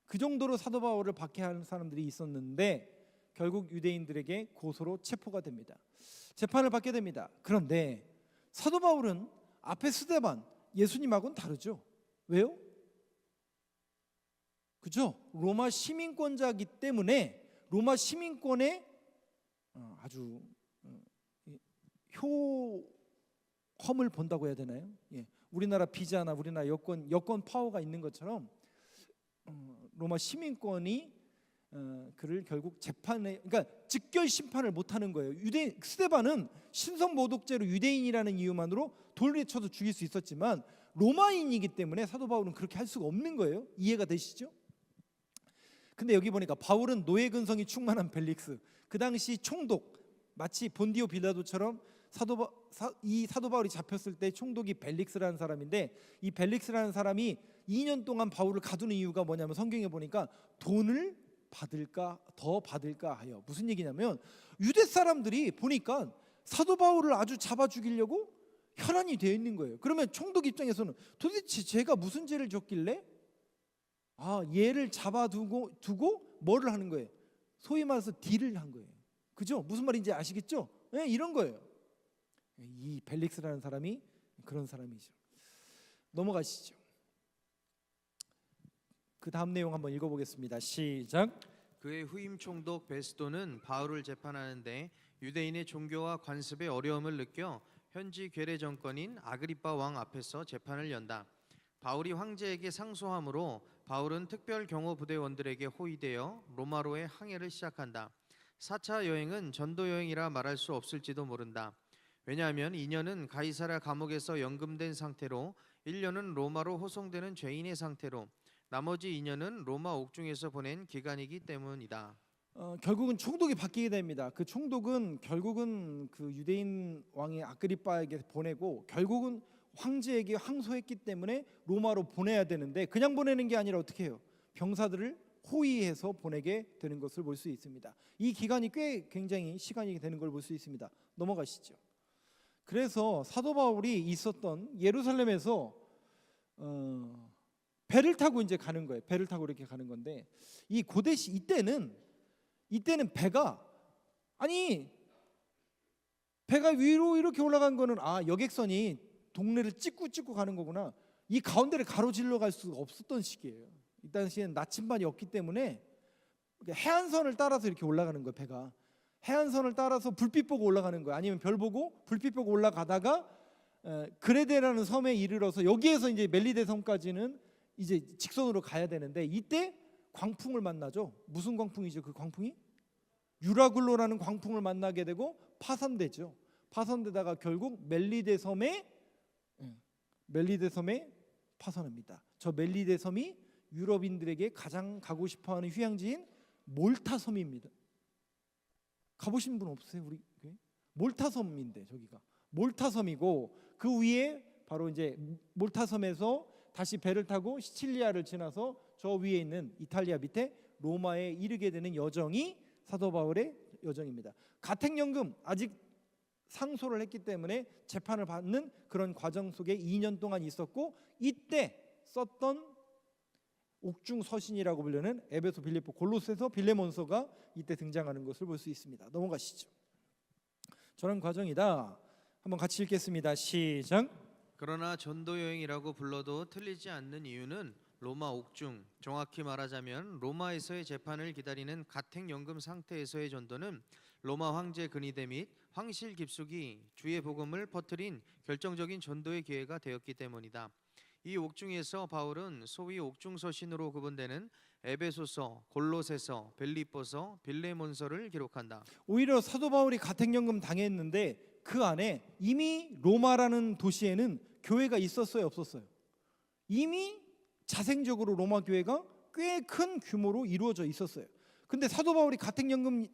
그 정도로 사도 바울을 박해하는 사람들이 있었는데 결국 유대인들에게 고소로 체포가 됩니다. 재판을 받게 됩니다. 그런데 사도 바울은 앞에 스데반 예수님하고는 다르죠. 왜요? 그죠? 로마 시민권자이기 때문에 로마 시민권에 아주 효험을 본다고 해야 되나요? 예. 우리나라 비자나 우리나라 여권 파워가 있는 것처럼 로마 시민권이 그를 결국 재판에, 그러니까 즉결 심판을 못하는 거예요. 스데반은 신성 모독죄로 유대인이라는 이유만으로 돌에 쳐서 죽일 수 있었지만 로마인이기 때문에 사도 바울은 그렇게 할 수가 없는 거예요. 이해가 되시죠? 근데 여기 보니까 바울은 노예 근성이 충만한 벨릭스, 그 당시 총독, 마치 본디오 빌라도처럼 이 사도 바울이 잡혔을 때 총독이 벨릭스라는 사람인데 이 벨릭스라는 사람이 2년 동안 바울을 가두는 이유가 뭐냐면 성경에 보니까 돈을 더 받을까 하여. 무슨 얘기냐면 유대 사람들이 보니까 사도 바울을 아주 잡아 죽이려고 혈안이 되어 있는 거예요. 그러면 총독 입장에서는 도대체 제가 무슨 죄를 졌길래 얘를 잡아두고 뭐를 하는 거예요? 소위 말해서 딜을 한 거예요. 그죠? 무슨 말인지 아시겠죠? 네, 이런 거예요. 이 벨릭스라는 사람이 그런 사람이죠. 넘어가시죠. 그 다음 내용 한번 읽어보겠습니다. 시작. 그의 후임 총독 베스도는 바울을 재판하는데 유대인의 종교와 관습의 어려움을 느껴 현지 괴뢰 정권인 아그리빠 왕 앞에서 재판을 연다. 바울이 황제에게 상소함으로 바울은 특별 경호 부대원들에게 호위되어 로마로의 항해를 시작한다. 4차 여행은 전도 여행이라 말할 수 없을지도 모른다. 왜냐하면 2년은 가이사랴 감옥에서 연금된 상태로 1년은 로마로 호송되는 죄인의 상태로 나머지 2년은 로마 옥중에서 보낸 기간이기 때문이다. 결국은 총독이 바뀌게 됩니다. 그 총독은 결국은 그 유대인 왕의 아그리빠에게 보내고 결국은 황제에게 항소했기 때문에 로마로 보내야 되는데 그냥 보내는 게 아니라 어떻게 해요? 병사들을 호위해서 보내게 되는 것을 볼 수 있습니다. 이 기간이 꽤 굉장히 시간이 되는 걸 볼 수 있습니다. 넘어가시죠. 그래서 사도 바울이 있었던 예루살렘에서 배를 타고 이제 가는 거예요. 배를 타고 이렇게 가는 건데 이 고대시 이때는 배가 위로 이렇게 올라간 거는 여객선이 동네를 찍고 가는 거구나. 이 가운데를 가로질러 갈 수가 없었던 시기예요. 이 당시에는 나침반이 없기 때문에 해안선을 따라서 이렇게 올라가는 거예요. 배가 해안선을 따라서 불빛 보고 올라가는 거예요. 아니면 별 보고 불빛 보고 올라가다가 그레데라는 섬에 이르러서 여기에서 이제 멜리데 섬까지는 이제 직선으로 가야 되는데 이때 광풍을 만나죠. 무슨 광풍이죠? 그 광풍이 유라굴로라는 광풍을 만나게 되고 파산되죠. 파산되다가 결국 멜리데 섬에 파산합니다. 저 멜리데 섬이 유럽인들에게 가장 가고 싶어하는 휴양지인 몰타 섬입니다. 가보신 분 없으세요? 우리 몰타 섬인데 저기가 몰타 섬이고 그 위에 바로 이제 몰타 섬에서 다시 배를 타고 시칠리아를 지나서 저 위에 있는 이탈리아 밑에 로마에 이르게 되는 여정이 사도 바울의 여정입니다. 가택연금 아직 상소를 했기 때문에 재판을 받는 그런 과정 속에 2년 동안 있었고 이때 썼던 옥중 서신이라고 불리는 에베소, 빌립보, 골로새서, 빌레몬서가 이때 등장하는 것을 볼 수 있습니다. 넘어가시죠. 저런 과정이다. 한번 같이 읽겠습니다. 시작. 그러나 전도 여행이라고 불러도 틀리지 않는 이유는 로마 옥중, 정확히 말하자면 로마에서의 재판을 기다리는 가택연금 상태에서의 전도는 로마 황제 근위대 및 황실 깊숙이 주의 복음을 퍼뜨린 결정적인 전도의 기회가 되었기 때문이다. 이 옥중에서 바울은 소위 옥중서신으로 구분되는 에베소서, 골로새서, 빌립보서, 빌레몬서를 기록한다. 오히려 사도 바울이 가택연금 당했는데 그 안에 이미 로마라는 도시에는 교회가 있었어요, 없었어요? 이미 자생적으로 로마 교회가 꽤 큰 규모로 이루어져 있었어요. 근데 사도 바울이 가택연금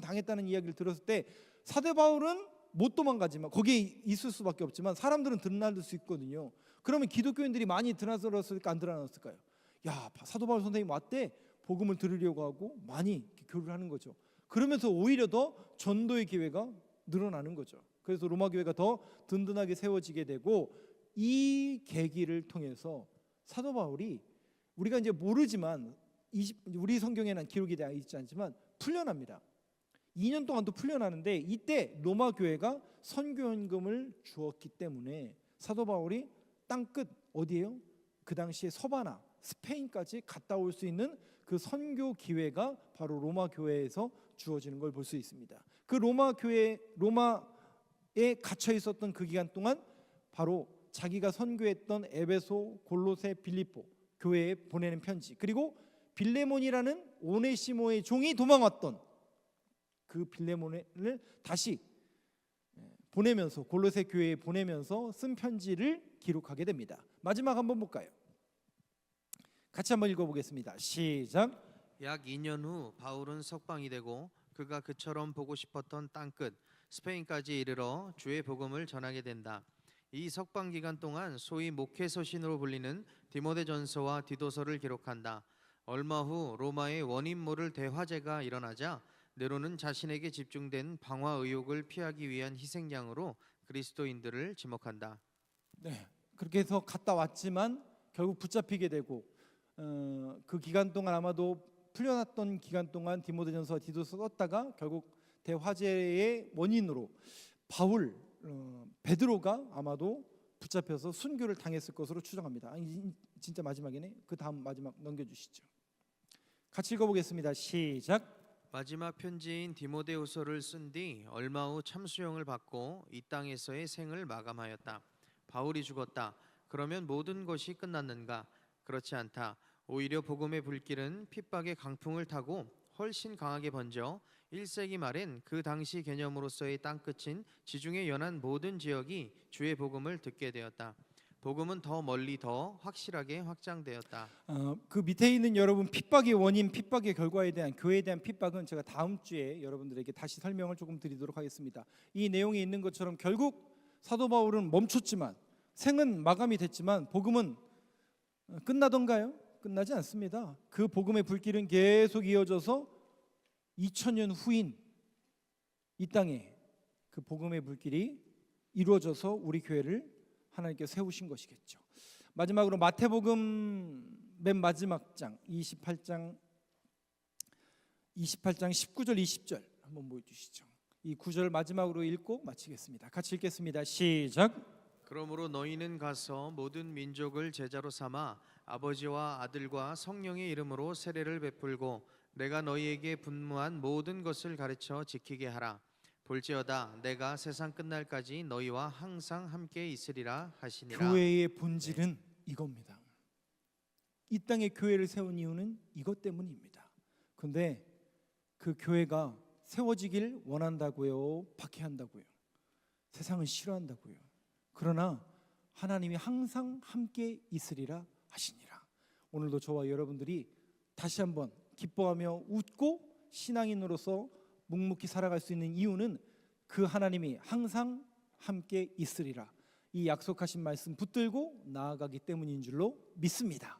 당했다는 이야기를 들었을 때 사도 바울은 못 도망가지만 거기에 있을 수밖에 없지만 사람들은 드나들 수 있거든요. 그러면 기독교인들이 많이 드나들었을까 안 드나들었을까요? 야, 사도 바울 선생님 왔대, 복음을 들으려고 하고 많이 교류를 하는 거죠. 그러면서 오히려 더 전도의 기회가 늘어나는 거죠. 그래서 로마 교회가 더 든든하게 세워지게 되고, 이 계기를 통해서 사도 바울이 우리가 이제 모르지만 우리 성경에는 기록이 되어 있지 않지만 풀려납니다. 2년 동안 또 풀려나는데 이때 로마 교회가 선교연금을 주었기 때문에 사도 바울이 땅끝 어디예요? 그 당시에 서바나 스페인까지 갔다 올 수 있는 그 선교 기회가 바로 로마 교회에서 주어지는 걸 볼 수 있습니다. 그 로마에 갇혀 있었던 그 기간 동안 바로 자기가 선교했던 에베소, 골로새, 빌립보 교회에 보내는 편지, 그리고 빌레몬이라는 오네시모의 종이 도망왔던 그 빌레몬을 다시 보내면서 골로새 교회에 보내면서 쓴 편지를 기록하게 됩니다. 마지막 한번 볼까요? 같이 한번 읽어보겠습니다. 시작. 약 2년 후 바울은 석방이 되고 그가 그처럼 보고 싶었던 땅끝 스페인까지 이르러 주의 복음을 전하게 된다. 이 석방 기간 동안 소위 목회서신으로 불리는 디모데전서와 디도서를 기록한다. 얼마 후 로마의 원인모를 대화재가 일어나자 네로는 자신에게 집중된 방화 의혹을 피하기 위한 희생양으로 그리스도인들을 지목한다. 네, 그렇게 해서 갔다 왔지만 결국 붙잡히게 되고 그 기간 동안 아마도 풀려났던 기간 동안 디모데전서와 디도서 썼다가 결국 대화재의 원인으로 바울, 베드로가 아마도 붙잡혀서 순교를 당했을 것으로 추정합니다. 진짜 마지막이네. 그 다음 마지막 넘겨주시죠. 같이 읽어보겠습니다. 시작. 마지막 편지인 디모데후서를 쓴 뒤 얼마 후 참수형을 받고 이 땅에서의 생을 마감하였다. 바울이 죽었다. 그러면 모든 것이 끝났는가? 그렇지 않다. 오히려 복음의 불길은 핍박의 강풍을 타고 훨씬 강하게 번져 1세기 말엔 그 당시 개념으로서의 땅끝인 지중해 연안 모든 지역이 주의 복음을 듣게 되었다. 복음은 더 멀리 더 확실하게 확장되었다. 그 밑에 있는 여러분, 핍박의 원인, 핍박의 결과에 대한 교회에 대한 핍박은 제가 다음 주에 여러분들에게 다시 설명을 조금 드리도록 하겠습니다. 이 내용에 있는 것처럼 결국 사도 바울은 멈췄지만, 생은 마감이 됐지만 복음은 끝나던가요? 끝나지 않습니다. 그 복음의 불길은 계속 이어져서 2000년 후인 이 땅에 그 복음의 불길이 이루어져서 우리 교회를 하나님께 세우신 것이겠죠. 마지막으로 마태복음 맨 마지막 장 28장 19절 20절 한번 보여주시죠. 이 구절 마지막으로 읽고 마치겠습니다. 같이 읽겠습니다. 시작. 그러므로 너희는 가서 모든 민족을 제자로 삼아 아버지와 아들과 성령의 이름으로 세례를 베풀고 내가 너희에게 분무한 모든 것을 가르쳐 지키게 하라. 볼지어다 내가 세상 끝날까지 너희와 항상 함께 있으리라 하시니라. 교회의 본질은 이겁니다. 이 땅에 교회를 세운 이유는 이것 때문입니다. 그런데 그 교회가 세워지길 원한다고요? 박해한다고요? 세상은 싫어한다고요? 그러나 하나님이 항상 함께 있으리라 하시니라. 오늘도 저와 여러분들이 다시 한번 기뻐하며 웃고 신앙인으로서 묵묵히 살아갈 수 있는 이유는 그 하나님이 항상 함께 있으리라, 이 약속하신 말씀 붙들고 나아가기 때문인 줄로 믿습니다.